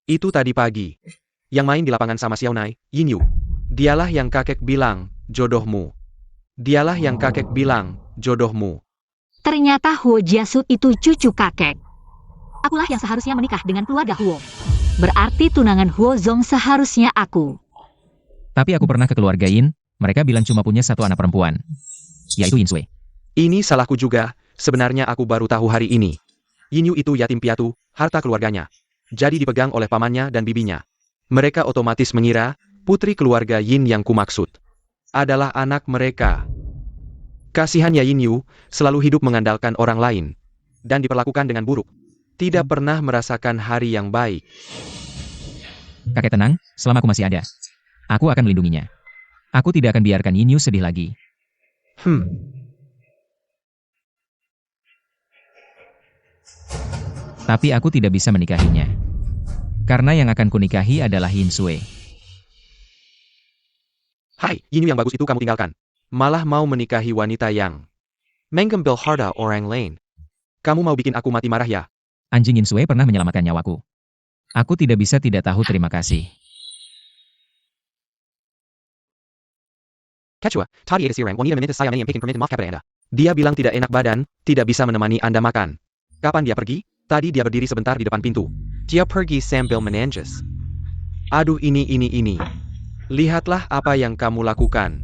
B: Itu tadi pagi. Yang main di lapangan sama Xiaonai, Yin Yu. Dialah yang kakek bilang, jodohmu. Dialah yang kakek bilang, jodohmu.
C: Ternyata Huo Jiasu itu cucu kakek. Akulah yang seharusnya menikah dengan keluarga Huo. Berarti tunangan Huo Zong seharusnya aku.
D: Tapi aku pernah ke keluarga Yin, mereka bilang cuma punya satu anak perempuan. Yaitu Yin Sui.
B: Ini salahku juga, sebenarnya aku baru tahu hari ini. Yin Yu itu yatim piatu, harta keluarganya. Jadi dipegang oleh pamannya dan bibinya. Mereka otomatis mengira, putri keluarga Yin yang kumaksud adalah anak mereka. Kasihannya Yin Yu, selalu hidup mengandalkan orang lain. Dan diperlakukan dengan buruk. Tidak pernah merasakan hari yang baik.
D: Kakek tenang, selama aku masih ada. Aku akan melindunginya. Aku tidak akan biarkan Yin Yu sedih lagi. Tapi aku tidak bisa menikahinya. Karena yang akan kunikahi adalah Yin Sui.
B: Hai, Yin Yu yang bagus itu kamu tinggalkan. Malah mau menikahi wanita yang mengambil harta orang lain. Kamu mau bikin aku mati marah ya?
D: Anjing Yin Sui pernah menyelamatkan nyawaku. Aku tidak bisa tidak tahu terima kasih.
B: Kecua, tadi ada sirang wanita meminta saya yang bikin permintaan maaf kepada Anda. Dia bilang tidak enak badan, tidak bisa menemani Anda makan. Kapan dia pergi? Tadi dia berdiri sebentar di depan pintu. Dia pergi sambil menangis. Aduh ini. Lihatlah apa yang kamu lakukan.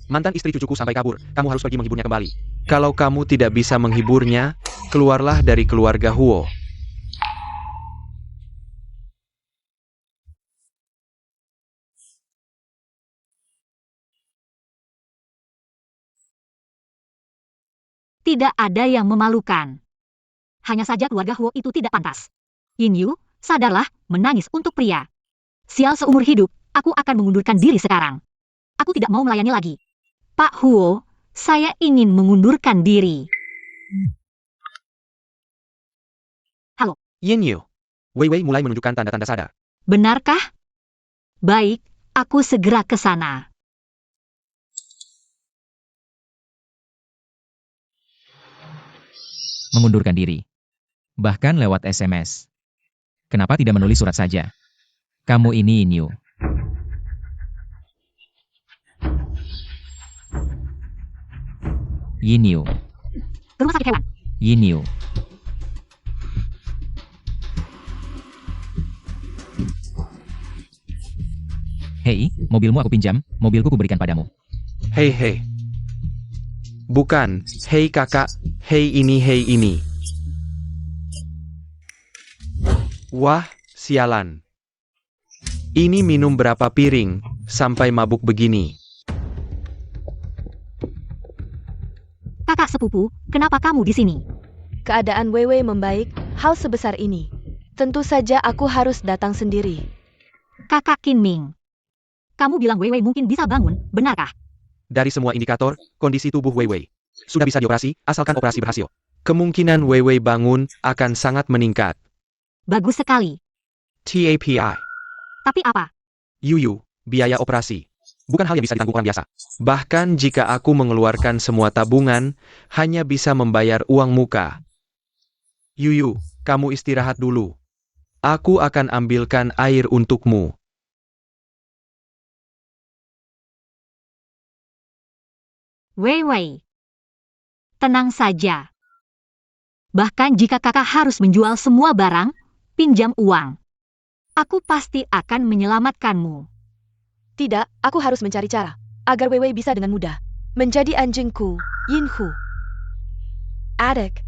B: Mantan istri cucuku sampai kabur, kamu harus pergi menghiburnya kembali. Kalau kamu tidak bisa menghiburnya, keluarlah dari keluarga Huo.
C: Tidak ada yang memalukan. Hanya saja keluarga Huo itu tidak pantas. Yin Yu, sadarlah, menangis untuk pria. Sial seumur hidup, aku akan mengundurkan diri sekarang. Aku tidak mau melayani lagi. Pak Huo, saya ingin mengundurkan diri. Halo.
B: Yin Yu. Wei Wei mulai menunjukkan tanda-tanda sadar.
C: Benarkah? Baik, aku segera ke sana.
D: Mengundurkan diri. Bahkan lewat SMS. Kenapa tidak menulis surat saja? Kamu ini Yin Yu. Yin Yu.
C: Ke rumah sakit hewan.
D: Yin Yu. Hei, mobilmu aku pinjam, mobilku kuberikan padamu.
B: Hei. Bukan, hei kakak, hei ini. Wah, sialan. Ini minum berapa piring, sampai mabuk begini.
C: Kakak sepupu, kenapa kamu di sini?
A: Keadaan Weiwei membaik, hal sebesar ini. Tentu saja aku harus datang sendiri.
C: Kakak Kinming. Kamu bilang Weiwei mungkin bisa bangun, benarkah?
B: Dari semua indikator, kondisi tubuh Wei Wei sudah bisa dioperasi, asalkan operasi berhasil. Kemungkinan Wei Wei bangun akan sangat meningkat.
C: Bagus sekali.
B: TAPI.
C: Tapi apa?
B: Yuyu, biaya operasi. Bukan hal yang bisa ditanggung orang biasa. Bahkan jika aku mengeluarkan semua tabungan, hanya bisa membayar uang muka. Yuyu, kamu istirahat dulu. Aku akan ambilkan air untukmu.
C: Weiwei. Tenang saja. Bahkan jika kakak harus menjual semua barang, pinjam uang. Aku pasti akan menyelamatkanmu.
A: Tidak, aku harus mencari cara, agar Weiwei bisa dengan mudah menjadi anjingku, Yinhu. Adik,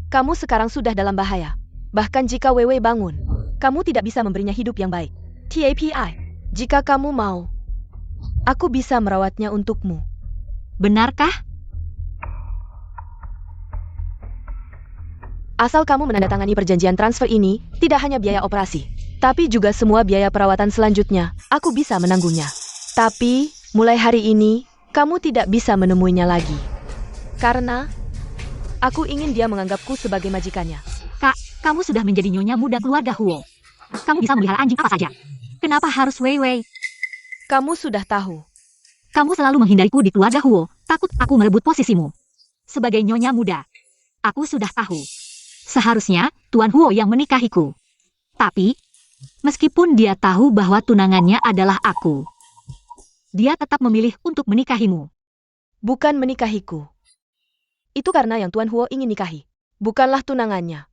A: kamu sekarang sudah dalam bahaya. Bahkan jika Weiwei bangun, kamu tidak bisa memberinya hidup yang baik. TAPI, jika kamu mau, aku bisa merawatnya untukmu.
C: Benarkah?
A: Asal kamu menandatangani perjanjian transfer ini, tidak hanya biaya operasi, tapi juga semua biaya perawatan selanjutnya, aku bisa menanggungnya. Tapi, mulai hari ini, kamu tidak bisa menemuinya lagi. Karena, aku ingin dia menganggapku sebagai majikannya.
C: Kak, kamu sudah menjadi nyonya muda keluarga Huo. Kamu bisa melihara anjing apa saja. Kenapa harus Weiwei?
A: Kamu sudah tahu.
C: Kamu selalu menghindariku di keluarga Huo, takut aku merebut posisimu. Sebagai nyonya muda, aku sudah tahu. Seharusnya Tuan Huo yang menikahiku. Tapi, meskipun dia tahu bahwa tunangannya adalah aku, dia tetap memilih untuk menikahimu.
A: Bukan menikahiku. Itu karena yang Tuan Huo ingin nikahi. Bukanlah tunangannya.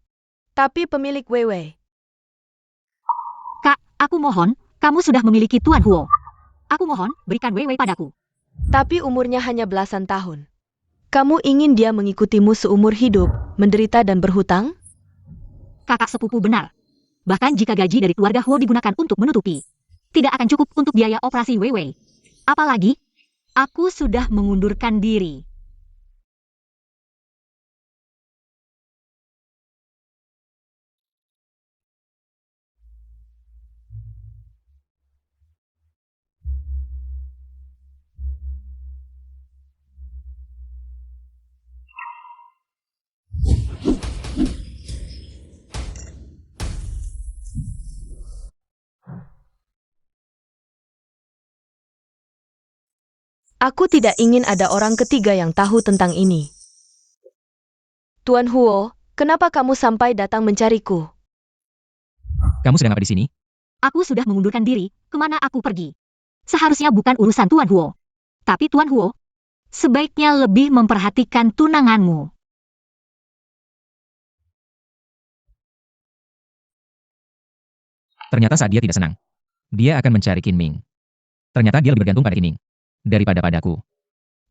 A: Tapi pemilik Weiwei.
C: Kak, aku mohon, kamu sudah memiliki Tuan Huo. Aku mohon, berikan Weiwei padaku.
A: Tapi umurnya hanya belasan tahun. Kamu ingin dia mengikutimu seumur hidup, menderita dan berhutang?
C: Kakak sepupu benar. Bahkan jika gaji dari keluarga Huo digunakan untuk menutupi, tidak akan cukup untuk biaya operasi Weiwei. Apalagi, aku sudah mengundurkan diri.
A: Aku tidak ingin ada orang ketiga yang tahu tentang ini. Tuan Huo, kenapa kamu sampai datang mencariku?
D: Kamu sedang apa di sini?
C: Aku sudah mengundurkan diri, kemana aku pergi? Seharusnya bukan urusan Tuan Huo. Tapi Tuan Huo, sebaiknya lebih memperhatikan tunanganmu.
D: Ternyata saat dia tidak senang, dia akan mencari Qin Ming. Ternyata dia lebih bergantung pada Qin Ming daripada padaku.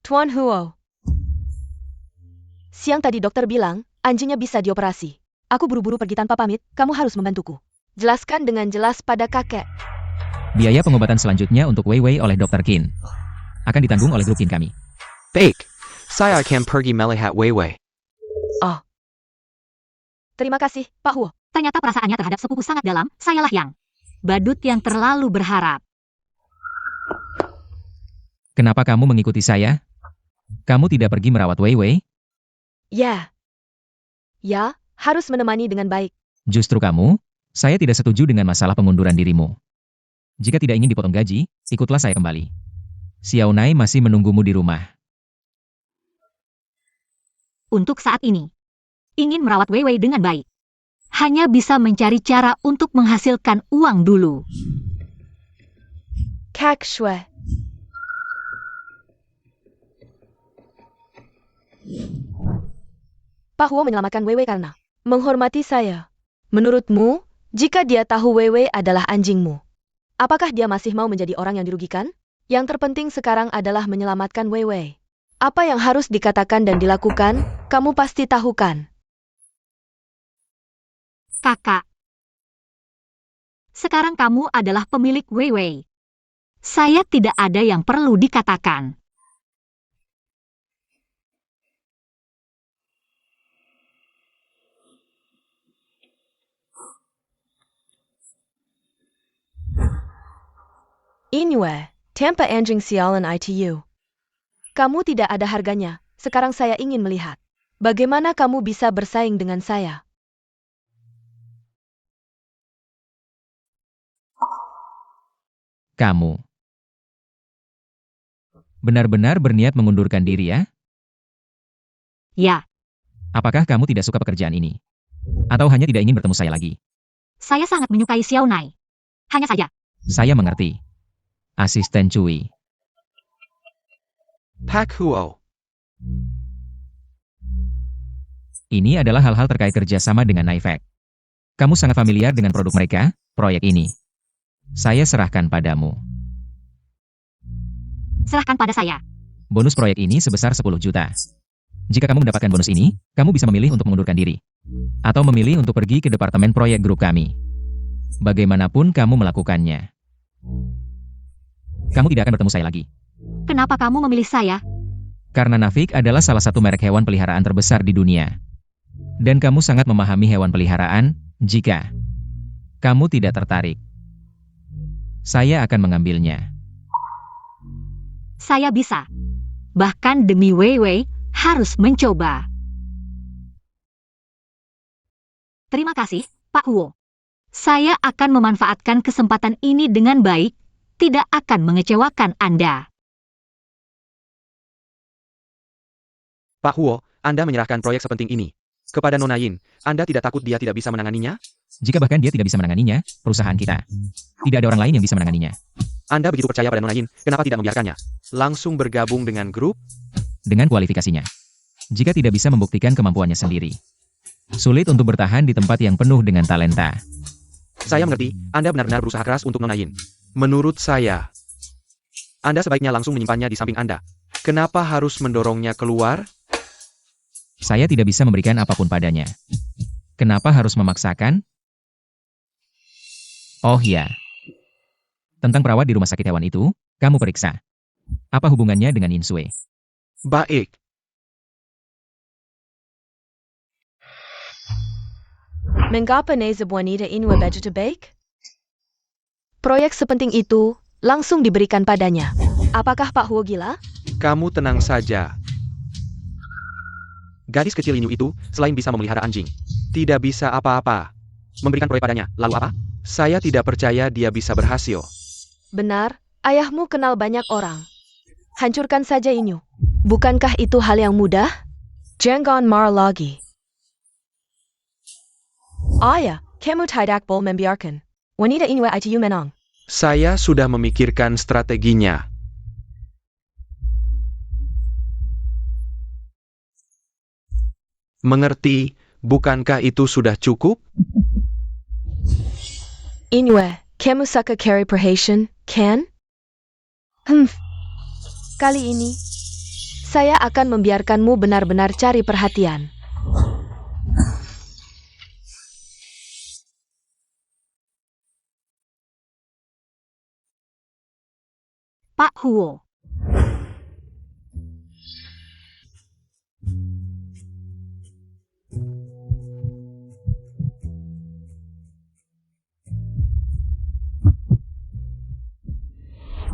A: Tuan Huo. Siang tadi dokter bilang, anjingnya bisa dioperasi. Aku buru-buru pergi tanpa pamit, kamu harus membantuku. Jelaskan dengan jelas pada kakek.
D: Biaya pengobatan selanjutnya untuk Weiwei oleh Dr. Qin akan ditanggung oleh grup Qin kami.
B: Baik, saya akan pergi melihat Weiwei.
A: Terima kasih, Pak Huo.
C: Ternyata perasaannya terhadap sepupu sangat dalam, sayalah yang badut yang terlalu berharap.
D: Kenapa kamu mengikuti saya? Kamu tidak pergi merawat Weiwei?
A: Ya. Ya, harus menemani dengan baik.
D: Justru kamu, saya tidak setuju dengan masalah pengunduran dirimu. Jika tidak ingin dipotong gaji, ikutlah saya kembali. Xiao Nai masih menunggumu di rumah.
C: Untuk saat ini, ingin merawat Weiwei dengan baik, hanya bisa mencari cara untuk menghasilkan uang dulu.
A: Kak Shui. Pak Huo menyelamatkan Weiwei karena menghormati saya. Menurutmu, jika dia tahu Weiwei adalah anjingmu, apakah dia masih mau menjadi orang yang dirugikan? Yang terpenting sekarang adalah menyelamatkan Weiwei. Apa yang harus dikatakan dan dilakukan, kamu pasti tahu kan?
C: Kakak, sekarang kamu adalah pemilik Weiwei. Saya tidak ada yang perlu dikatakan.
A: Inwe, tanpa anjing sialan ITU. Kamu tidak ada harganya, sekarang saya ingin melihat. Bagaimana kamu bisa bersaing dengan saya?
D: Kamu benar-benar berniat mengundurkan diri ya?
C: Ya,
D: Apakah kamu tidak suka pekerjaan ini? Atau hanya tidak ingin bertemu saya lagi?
C: saya sangat menyukai Xiao Nai. Hanya saja,
D: Saya mengerti. Asisten Cui.
B: Pak Huo.
D: Ini adalah hal-hal terkait kerjasama dengan Naifek. Kamu sangat familiar dengan produk mereka, proyek ini. Saya serahkan padamu.
C: serahkan pada saya.
D: Bonus proyek ini sebesar 10 juta. Jika kamu mendapatkan bonus ini, kamu bisa memilih untuk mengundurkan diri. Atau memilih untuk pergi ke departemen proyek grup kami. Bagaimanapun kamu melakukannya. Kamu tidak akan bertemu saya lagi.
C: Kenapa kamu memilih saya?
D: Karena Navik adalah salah satu merek hewan peliharaan terbesar di dunia. Dan kamu sangat memahami hewan peliharaan, jika kamu tidak tertarik. Saya akan mengambilnya.
C: Saya bisa. Bahkan demi Weiwei, harus mencoba. Terima kasih, Pak Huo. Saya akan memanfaatkan kesempatan ini dengan baik, tidak akan mengecewakan Anda.
B: Pak Huo, Anda menyerahkan proyek sepenting ini kepada Nona Yin. Anda tidak takut dia tidak bisa menanganinya?
D: Jika bahkan dia tidak bisa menanganinya, perusahaan kita. Tidak ada orang lain yang bisa menanganinya.
B: Anda begitu percaya pada Nona Yin, kenapa tidak membiarkannya langsung bergabung dengan grup?
D: Dengan kualifikasinya. Jika tidak bisa membuktikan kemampuannya sendiri. Sulit untuk bertahan di tempat yang penuh dengan talenta.
B: Saya mengerti, Anda benar-benar berusaha keras untuk Nona Yin. Menurut saya, Anda sebaiknya langsung menyimpannya di samping Anda. Kenapa harus mendorongnya keluar?
D: Saya tidak bisa memberikan apapun padanya. Kenapa harus memaksakan? Oh ya. Tentang perawat di rumah sakit hewan itu, kamu periksa. Apa hubungannya dengan Insue?
B: Baik.
A: Mengapa neza wanita ini begitu baik? Proyek sepenting itu langsung diberikan padanya. Apakah Pak Huo gila?
B: Kamu tenang saja. Gadis kecil Inyu itu, selain bisa memelihara anjing, tidak bisa apa-apa. Memberikan proyek padanya, lalu apa? Saya tidak percaya dia bisa berhasil.
A: Benar, ayahmu kenal banyak orang. Hancurkan saja Inyu. Bukankah itu hal yang mudah? Jangan marah lagi. Ayah, kamu tidak boleh membiarkan wanita ini itu menang.
B: Saya sudah memikirkan strateginya. Mengerti, bukankah itu sudah cukup?
A: Inwe, kamu suka carry perhatian, kan? Kali ini, saya akan membiarkanmu benar-benar cari perhatian.
C: Pak Huo.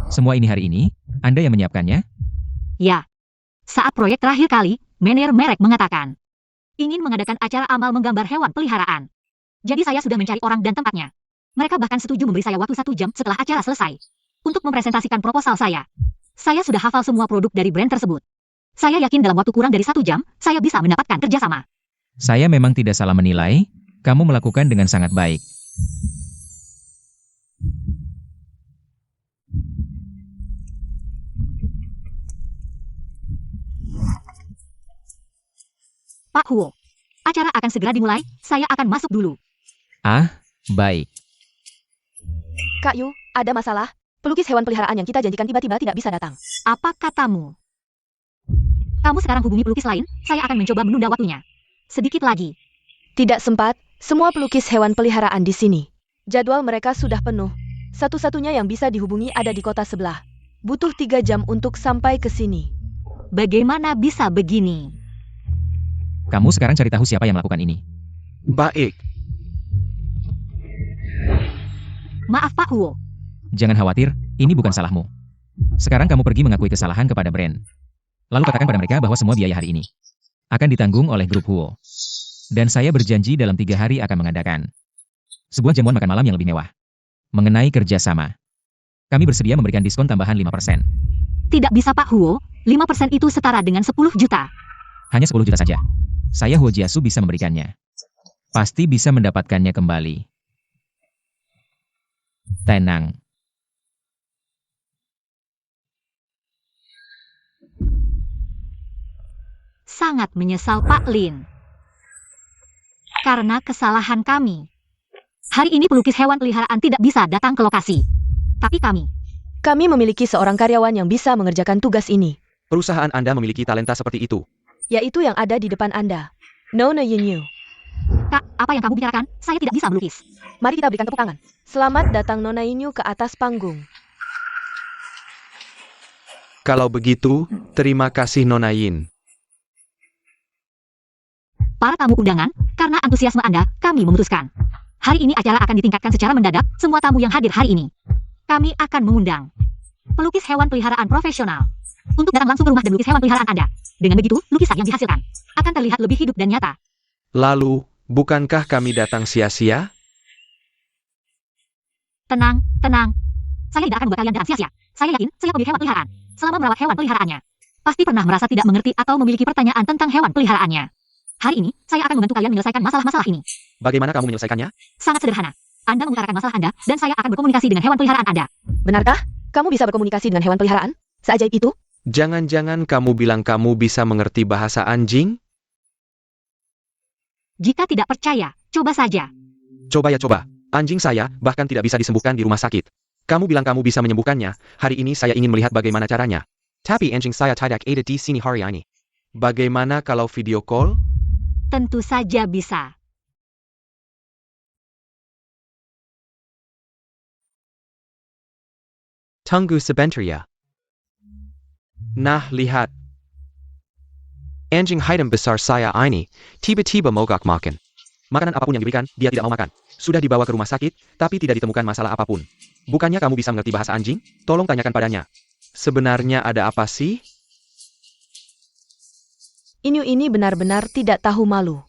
D: Semua ini hari ini, Anda yang menyiapkannya?
C: Ya. Saat proyek terakhir kali, Manajer Merek mengatakan ingin mengadakan acara amal menggambar hewan peliharaan. Jadi saya sudah mencari orang dan tempatnya. Mereka bahkan setuju memberi saya waktu 1 jam setelah acara selesai untuk mempresentasikan proposal saya. Saya sudah hafal semua produk dari brand tersebut. Saya yakin dalam waktu kurang dari 1 jam, saya bisa mendapatkan kerjasama.
D: Saya memang tidak salah menilai, kamu melakukan dengan sangat baik.
C: Pak Huo, acara akan segera dimulai, saya akan masuk dulu.
D: Ah, baik.
A: Kak Yu, ada masalah? Pelukis hewan peliharaan yang kita janjikan tiba-tiba tidak bisa datang.
C: Apa katamu? Kamu sekarang hubungi pelukis lain, saya akan mencoba menunda waktunya. Sedikit lagi.
A: Tidak sempat, semua pelukis hewan peliharaan di sini. Jadwal mereka sudah penuh. Satu-satunya yang bisa dihubungi ada di kota sebelah. Butuh 3 jam untuk sampai ke sini.
C: Bagaimana bisa begini?
D: Kamu sekarang cari tahu siapa yang melakukan ini.
B: Baik.
C: Maaf Pak Huo.
D: Jangan khawatir, ini bukan salahmu. Sekarang kamu pergi mengakui kesalahan kepada brand. Lalu katakan pada mereka bahwa semua biaya hari ini akan ditanggung oleh grup Huo. Dan saya berjanji dalam 3 hari akan mengadakan sebuah jamuan makan malam yang lebih mewah. Mengenai kerjasama, kami bersedia memberikan diskon tambahan 5%.
C: Tidak bisa Pak Huo, 5% itu setara dengan 10 juta.
D: Hanya 10 juta saja. Saya Huo Jiasu bisa memberikannya. Pasti bisa mendapatkannya kembali. Tenang.
C: Sangat menyesal Pak Lin. Karena kesalahan kami. Hari ini pelukis hewan peliharaan tidak bisa datang ke lokasi. Tapi kami.
A: Kami memiliki seorang karyawan yang bisa mengerjakan tugas ini.
B: Perusahaan Anda memiliki talenta seperti itu.
A: Yaitu yang ada di depan Anda. Nona Yinyu.
C: Kak, apa yang kamu bicarakan? Saya tidak bisa melukis.
A: Mari kita berikan tepuk tangan. Selamat datang Nona Yinyu ke atas panggung.
B: Kalau begitu, terima kasih Nona Yin.
C: Para tamu undangan, karena antusiasme Anda, kami memutuskan. Hari ini acara akan ditingkatkan secara mendadak, semua tamu yang hadir hari ini. Kami akan mengundang pelukis hewan peliharaan profesional untuk datang langsung ke rumah dan lukis hewan peliharaan Anda. Dengan begitu, lukisan yang dihasilkan akan terlihat lebih hidup dan nyata.
B: Lalu, bukankah kami datang sia-sia?
C: Tenang, tenang. Saya tidak akan membuat kalian datang sia-sia. Saya yakin, saya pemilik hewan peliharaan. Selama merawat hewan peliharaannya, pasti pernah merasa tidak mengerti atau memiliki pertanyaan tentang hewan peliharaannya. Hari ini, saya akan membantu kalian menyelesaikan masalah-masalah ini.
B: Bagaimana kamu menyelesaikannya?
C: Sangat sederhana. Anda mengutarakan masalah Anda, dan saya akan berkomunikasi dengan hewan peliharaan Anda.
A: Benarkah? Kamu bisa berkomunikasi dengan hewan peliharaan? Seajaib itu?
B: Jangan-jangan kamu bilang kamu bisa mengerti bahasa anjing?
C: Jika tidak percaya, coba saja.
B: Coba ya coba. Anjing saya bahkan tidak bisa disembuhkan di rumah sakit. Kamu bilang kamu bisa menyembuhkannya. Hari ini saya ingin melihat bagaimana caranya. Tapi anjing saya tidak ada di sini hari ini. Bagaimana kalau video call?
C: Tentu saja bisa.
B: Tunggu sebentar ya. Nah, lihat. Anjing hitam besar saya ini tiba-tiba mogok makan. Makanan apapun yang diberikan, dia tidak mau makan. Sudah dibawa ke rumah sakit, tapi tidak ditemukan masalah apapun. Bukannya kamu bisa mengerti bahasa anjing? Tolong tanyakan padanya. Sebenarnya ada apa sih?
A: Inyu ini benar-benar tidak tahu malu.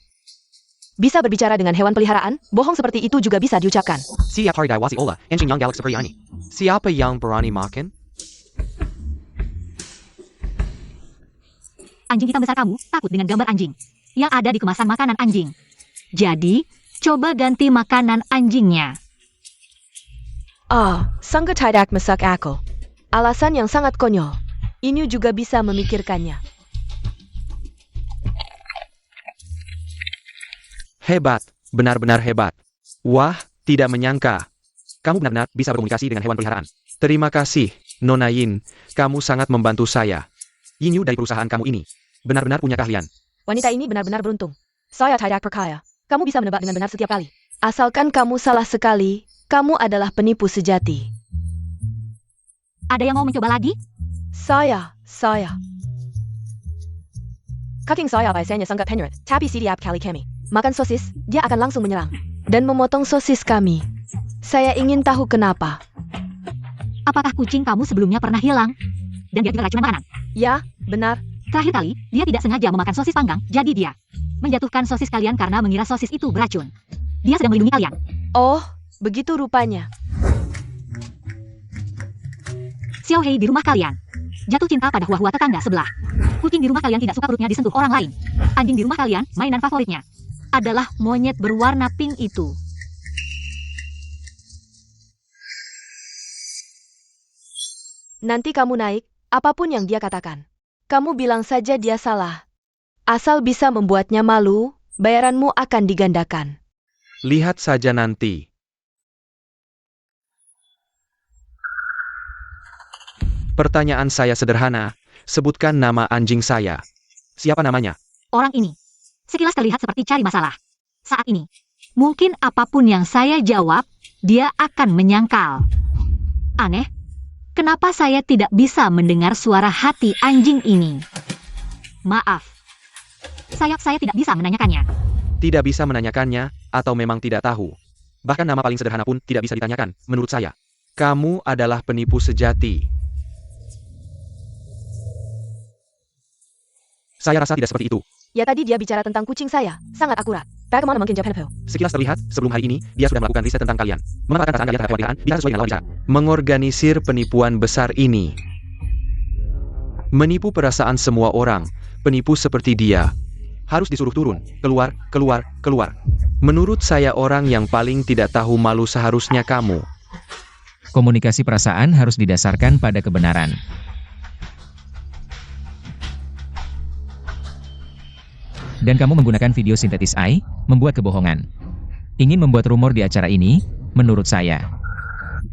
A: Bisa berbicara dengan hewan peliharaan, bohong seperti itu juga bisa diucapkan.
B: Siap hari daiwasi olah, anjing yang galak seperti ini. Siapa yang berani makan?
C: Anjing hitam besar kamu takut dengan gambar anjing yang ada di kemasan makanan anjing. Jadi, coba ganti makanan anjingnya.
A: Sangat tidak masuk akal. Alasan yang sangat konyol. Inyu juga bisa memikirkannya.
B: Hebat, benar-benar hebat. Wah, tidak menyangka. Kamu benar-benar bisa berkomunikasi dengan hewan peliharaan. Terima kasih, Nona Yin. Kamu sangat membantu saya. Yinyu dari perusahaan kamu ini benar-benar punya keahlian.
A: Wanita ini benar-benar beruntung. Saya tidak percaya. Kamu bisa menebak dengan benar setiap kali. Asalkan kamu salah sekali, kamu adalah penipu sejati.
C: Ada yang mau mencoba lagi?
A: Saya. Kaking saya biasanya sangat penyeret, tapi setiap kali kami makan sosis, dia akan langsung menyerang dan memotong sosis kami. Saya ingin tahu kenapa.
C: Apakah kucing kamu sebelumnya pernah hilang? Dan dia juga racunan makanan?
A: Ya, benar.
C: Terakhir kali, dia tidak sengaja memakan sosis panggang, jadi dia menjatuhkan sosis kalian karena mengira sosis itu beracun. Dia sedang melindungi kalian.
A: Oh, begitu rupanya.
C: Xiao Hei di rumah kalian jatuh cinta pada hua-hua tetangga sebelah. Kucing di rumah kalian tidak suka perutnya disentuh orang lain. Anjing di rumah kalian, mainan favoritnya adalah monyet berwarna pink itu.
A: Nanti kamu naik, apapun yang dia katakan. Kamu bilang saja dia salah. Asal bisa membuatnya malu, bayaranmu akan digandakan.
B: Lihat saja nanti. Pertanyaan saya sederhana. Sebutkan nama anjing saya. Siapa namanya?
C: Orang ini sekilas terlihat seperti cari masalah. Saat ini, mungkin apapun yang saya jawab, dia akan menyangkal. Aneh, kenapa saya tidak bisa mendengar suara hati anjing ini? Maaf, saya tidak bisa menanyakannya.
B: Tidak bisa menanyakannya, atau memang tidak tahu. Bahkan nama paling sederhana pun tidak bisa ditanyakan, menurut saya. Kamu adalah penipu sejati. Saya rasa tidak seperti itu.
A: Ya tadi dia bicara tentang kucing saya, sangat akurat. Bagaimana mungkin jawab?
B: Sekilas terlihat, sebelum hari ini, dia sudah melakukan riset tentang kalian. Memanfaatkan perasaan kalian terhadap hewan peliharaan, bicara sesuai dengan lawan bicara. Mengorganisir penipuan besar ini. Menipu perasaan semua orang, penipu seperti dia. Harus disuruh turun, keluar. Menurut saya orang yang paling tidak tahu malu seharusnya kamu.
D: Komunikasi perasaan harus didasarkan pada kebenaran. Dan kamu menggunakan video sintetis AI, membuat kebohongan. Ingin membuat rumor di acara ini, menurut saya.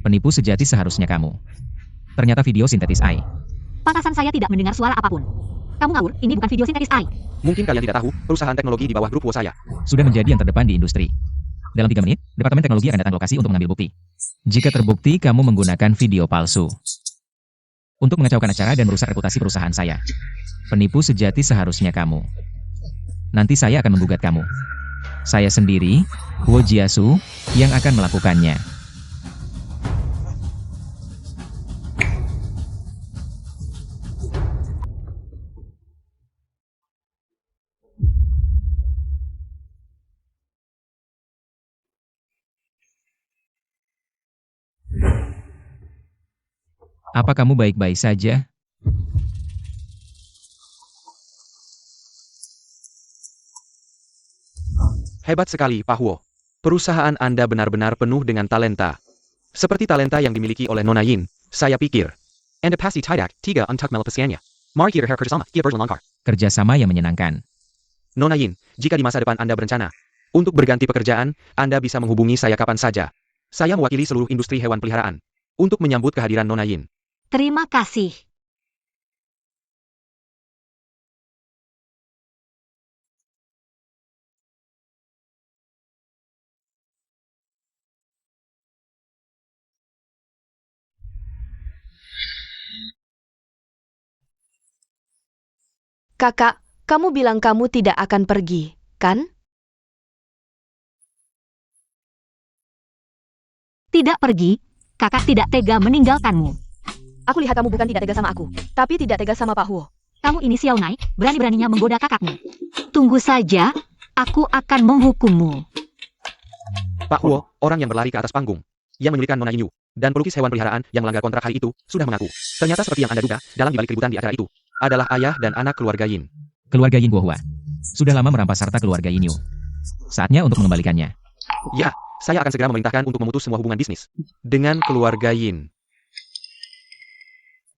D: Penipu sejati seharusnya kamu. Ternyata video sintetis AI.
C: Pantasan saya tidak mendengar suara apapun. Kamu ngawur, ini bukan video sintetis AI.
B: Mungkin kalian tidak tahu, perusahaan teknologi di bawah grup Wo saya.
D: Sudah menjadi yang terdepan di industri. Dalam 3 menit, Departemen Teknologi akan datang ke lokasi untuk mengambil bukti. Jika terbukti kamu menggunakan video palsu untuk mengacaukan acara dan merusak reputasi perusahaan saya. Penipu sejati seharusnya kamu. Nanti saya akan menggugat kamu. Saya sendiri, Wo Jiasu, yang akan melakukannya. Apa kamu baik-baik saja?
B: Hebat sekali, Pak Huo. Perusahaan Anda benar-benar penuh dengan talenta. Seperti talenta yang dimiliki oleh Nona Yin, saya pikir. Anda pasti tidak untuk melepaskannya. Mari kita kerjasama, kita berlangkah.
D: Kerjasama yang menyenangkan.
B: Nona Yin, jika di masa depan Anda berencana untuk berganti pekerjaan, Anda bisa menghubungi saya kapan saja. Saya mewakili seluruh industri hewan peliharaan untuk menyambut kehadiran Nona Yin.
C: Terima kasih.
A: Kakak, kamu bilang kamu tidak akan pergi, kan?
C: Tidak pergi, kakak tidak tega meninggalkanmu.
A: Aku lihat kamu bukan tidak tega sama aku, tapi tidak tega sama Pak Huo.
C: Kamu ini Xiao Nai, berani-beraninya menggoda kakakmu. Tunggu saja, aku akan menghukummu.
B: Pak Huo, orang yang berlari ke atas panggung, yang menyulitkan Nona Yin Yu, dan pelukis hewan peliharaan yang melanggar kontrak hari itu, sudah mengaku. Ternyata seperti yang Anda duga, dalam dibalik keributan di acara itu, adalah ayah dan anak keluarga Yin.
D: Keluarga Yin Guohua. Sudah lama merampas harta keluarga Yin Yu. Saatnya untuk mengembalikannya.
B: Ya, saya akan segera memerintahkan untuk memutus semua hubungan bisnis dengan keluarga Yin.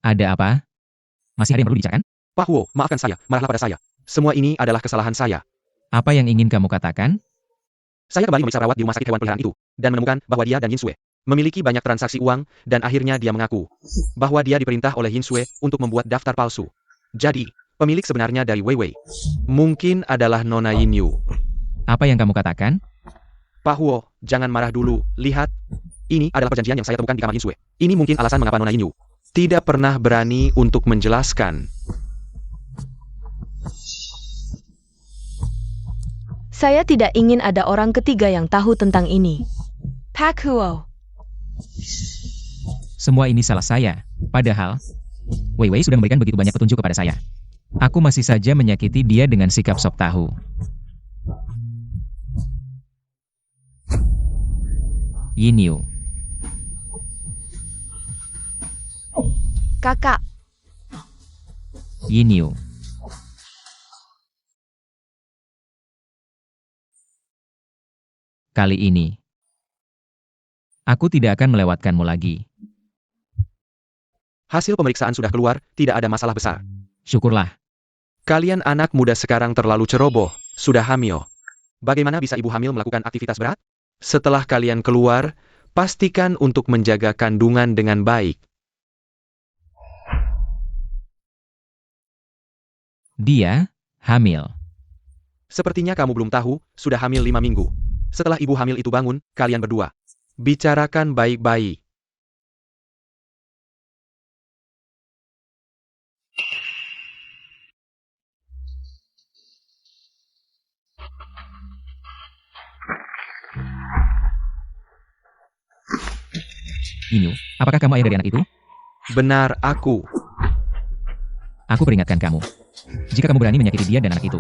D: Ada apa? Masih ada yang perlu dibicarakan?
B: Pak Huo, maafkan saya, marahlah pada saya. Semua ini adalah kesalahan saya.
D: Apa yang ingin kamu katakan?
B: Saya kembali memeriksa perawat di rumah sakit hewan peliharaan itu, dan menemukan bahwa dia dan Yin Sue memiliki banyak transaksi uang, dan akhirnya dia mengaku bahwa dia diperintah oleh Yin Sue untuk membuat daftar palsu. Jadi, pemilik sebenarnya dari Weiwei mungkin adalah Nona Yin Yu.
D: Apa yang kamu katakan?
B: Pak Huo, jangan marah dulu. Lihat, ini adalah perjanjian yang saya temukan di kamar Yin Sue. Ini mungkin alasan mengapa Nona Yin Yu tidak pernah berani untuk menjelaskan.
A: Saya tidak ingin ada orang ketiga yang tahu tentang ini. Pak Huo.
D: Semua ini salah saya. Padahal, Weiwei sudah memberikan begitu banyak petunjuk kepada saya. Aku masih saja menyakiti dia dengan sikap sop tahu. Yin Yu.
A: Kakak,
D: Yin Yu. Kali ini, aku tidak akan melewatkanmu lagi.
B: Hasil pemeriksaan sudah keluar, tidak ada masalah besar.
D: Syukurlah.
B: Kalian anak muda sekarang terlalu ceroboh, sudah hamil. Bagaimana bisa ibu hamil melakukan aktivitas berat? Setelah kalian keluar, pastikan untuk menjaga kandungan dengan baik.
D: Dia hamil.
B: Sepertinya kamu belum tahu, sudah hamil 5 minggu. Setelah ibu hamil itu bangun, kalian berdua bicarakan baik-baik.
D: Yin Yu, apakah kamu ayah dari anak itu?
B: Benar, aku.
D: Aku peringatkan kamu. Jika kamu berani menyakiti dia dan anak itu,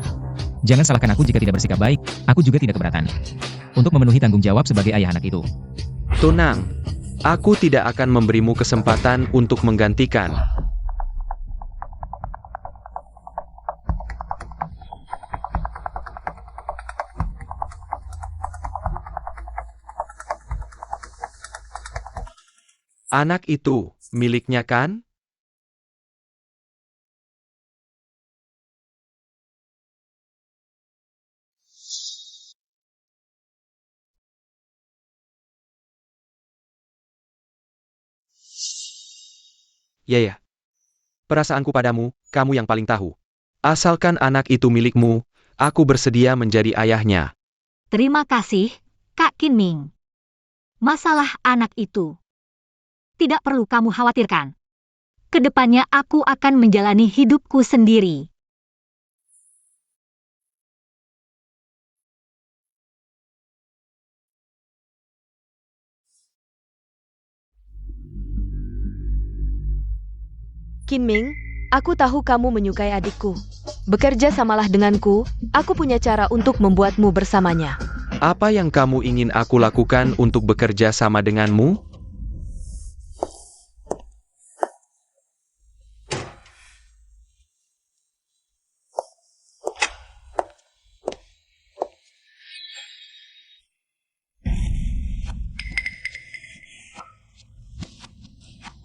D: jangan salahkan aku jika tidak bersikap baik, aku juga tidak keberatan. Untuk memenuhi tanggung jawab sebagai ayah anak itu.
B: Tenang, aku tidak akan memberimu kesempatan untuk menggantikan. Anak itu miliknya kan? Ya. Perasaanku padamu, kamu yang paling tahu. Asalkan anak itu milikmu, aku bersedia menjadi ayahnya.
C: Terima kasih, Kak Kinming. Masalah anak itu tidak perlu kamu khawatirkan. Kedepannya aku akan menjalani hidupku sendiri.
A: Kinming, aku tahu kamu menyukai adikku. Bekerja samalah denganku, aku punya cara untuk membuatmu bersamanya.
B: Apa yang kamu ingin aku lakukan untuk bekerja sama denganmu?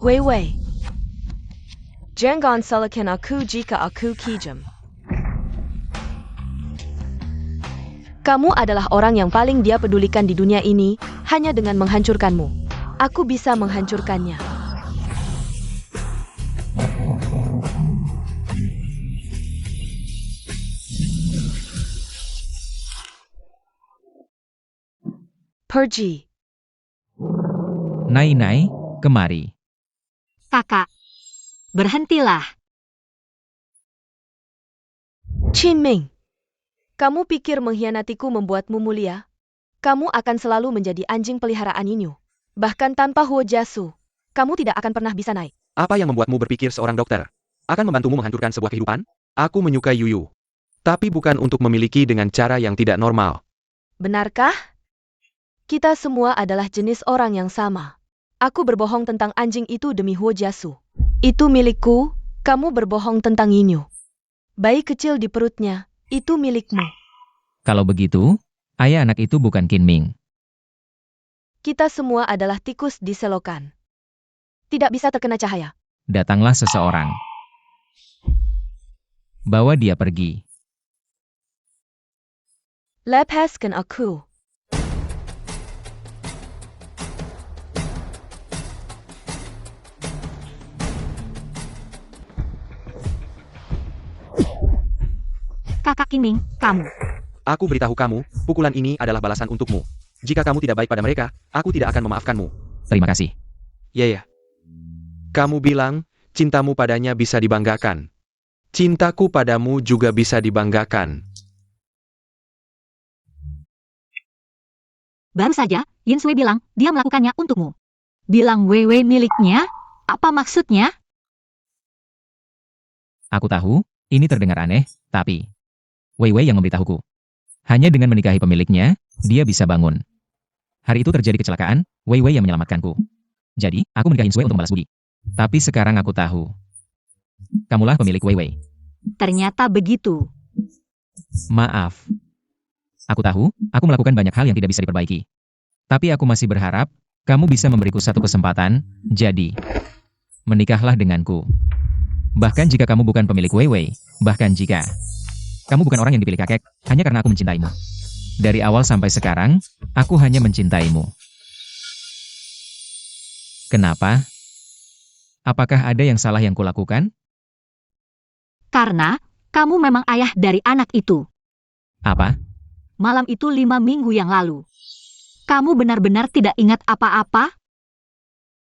A: Wei Wei. Jangan salahkan aku jika aku kejam. Kamu adalah orang yang paling dia pedulikan di dunia ini, hanya dengan menghancurkanmu. Aku bisa menghancurkannya. Pergi.
D: Nai, kemari.
C: Kakak, berhentilah.
A: Qinming. Kamu pikir mengkhianatiku membuatmu mulia? Kamu akan selalu menjadi anjing peliharaan Yinyu. Bahkan tanpa Huo Jiasu, kamu tidak akan pernah bisa naik.
B: Apa yang membuatmu berpikir seorang dokter akan membantumu menghancurkan sebuah kehidupan? Aku menyukai Yuyu. Tapi bukan untuk memiliki dengan cara yang tidak normal.
A: Benarkah? Kita semua adalah jenis orang yang sama. Aku berbohong tentang anjing itu demi Huo Jiasu. Itu milikku, kamu berbohong tentang Yinyu. Bayi kecil di perutnya, itu milikmu.
D: Kalau begitu, ayah anak itu bukan Qinming.
A: Kita semua adalah tikus di selokan. Tidak bisa terkena cahaya.
D: Datanglah seseorang. Bawa dia pergi.
A: Lepaskan aku.
C: Kakak Qinming, kamu.
B: Aku beritahu kamu, pukulan ini adalah balasan untukmu. Jika kamu tidak baik pada mereka, aku tidak akan memaafkanmu.
D: Terima kasih.
B: Ya. Kamu bilang, cintamu padanya bisa dibanggakan. Cintaku padamu juga bisa dibanggakan.
C: Baru saja, Yin Sui bilang, dia melakukannya untukmu. Bilang Wei miliknya? Apa maksudnya?
D: Aku tahu, ini terdengar aneh, tapi Wei yang memberitahuku. Hanya dengan menikahi pemiliknya, dia bisa bangun. Hari itu terjadi kecelakaan, Wei yang menyelamatkanku. Jadi, aku menikahi Sui untuk membalas budi. Tapi sekarang aku tahu. Kamulah pemilik Wei.
C: Ternyata begitu.
D: Maaf. Aku tahu, aku melakukan banyak hal yang tidak bisa diperbaiki. Tapi aku masih berharap, kamu bisa memberiku satu kesempatan, jadi menikahlah denganku. Bahkan jika kamu bukan pemilik Wei, bahkan jika kamu bukan orang yang dipilih kakek, hanya karena aku mencintaimu. Dari awal sampai sekarang, aku hanya mencintaimu. Kenapa? Apakah ada yang salah yang kulakukan?
C: Karena, kamu memang ayah dari anak itu.
D: Apa?
C: Malam itu 5 minggu yang lalu. Kamu benar-benar tidak ingat apa-apa?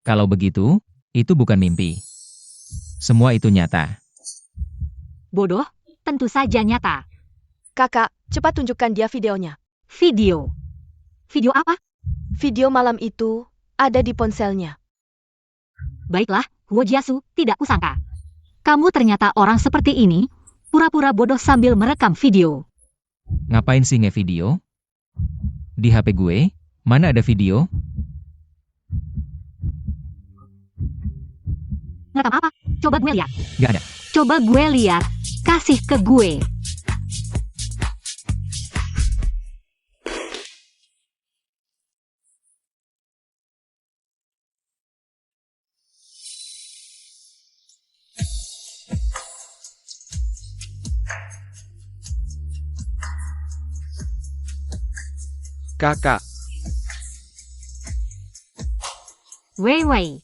D: Kalau begitu, itu bukan mimpi. Semua itu nyata.
C: Bodoh, tentu saja nyata.
A: Kakak, cepat tunjukkan dia videonya.
C: Video. Video apa?
A: Video malam itu ada di ponselnya.
C: Baiklah, Huo Jiasu, tidak kusangka. Kamu ternyata orang seperti ini, pura-pura bodoh sambil merekam video.
D: Ngapain sih nge-video? Di HP gue, mana ada video?
C: Ngerekam apa? Coba gue lihat.
D: Gak ada.
C: Coba gue lihat. Kasih ke gue.
B: Kakak,
C: Wei.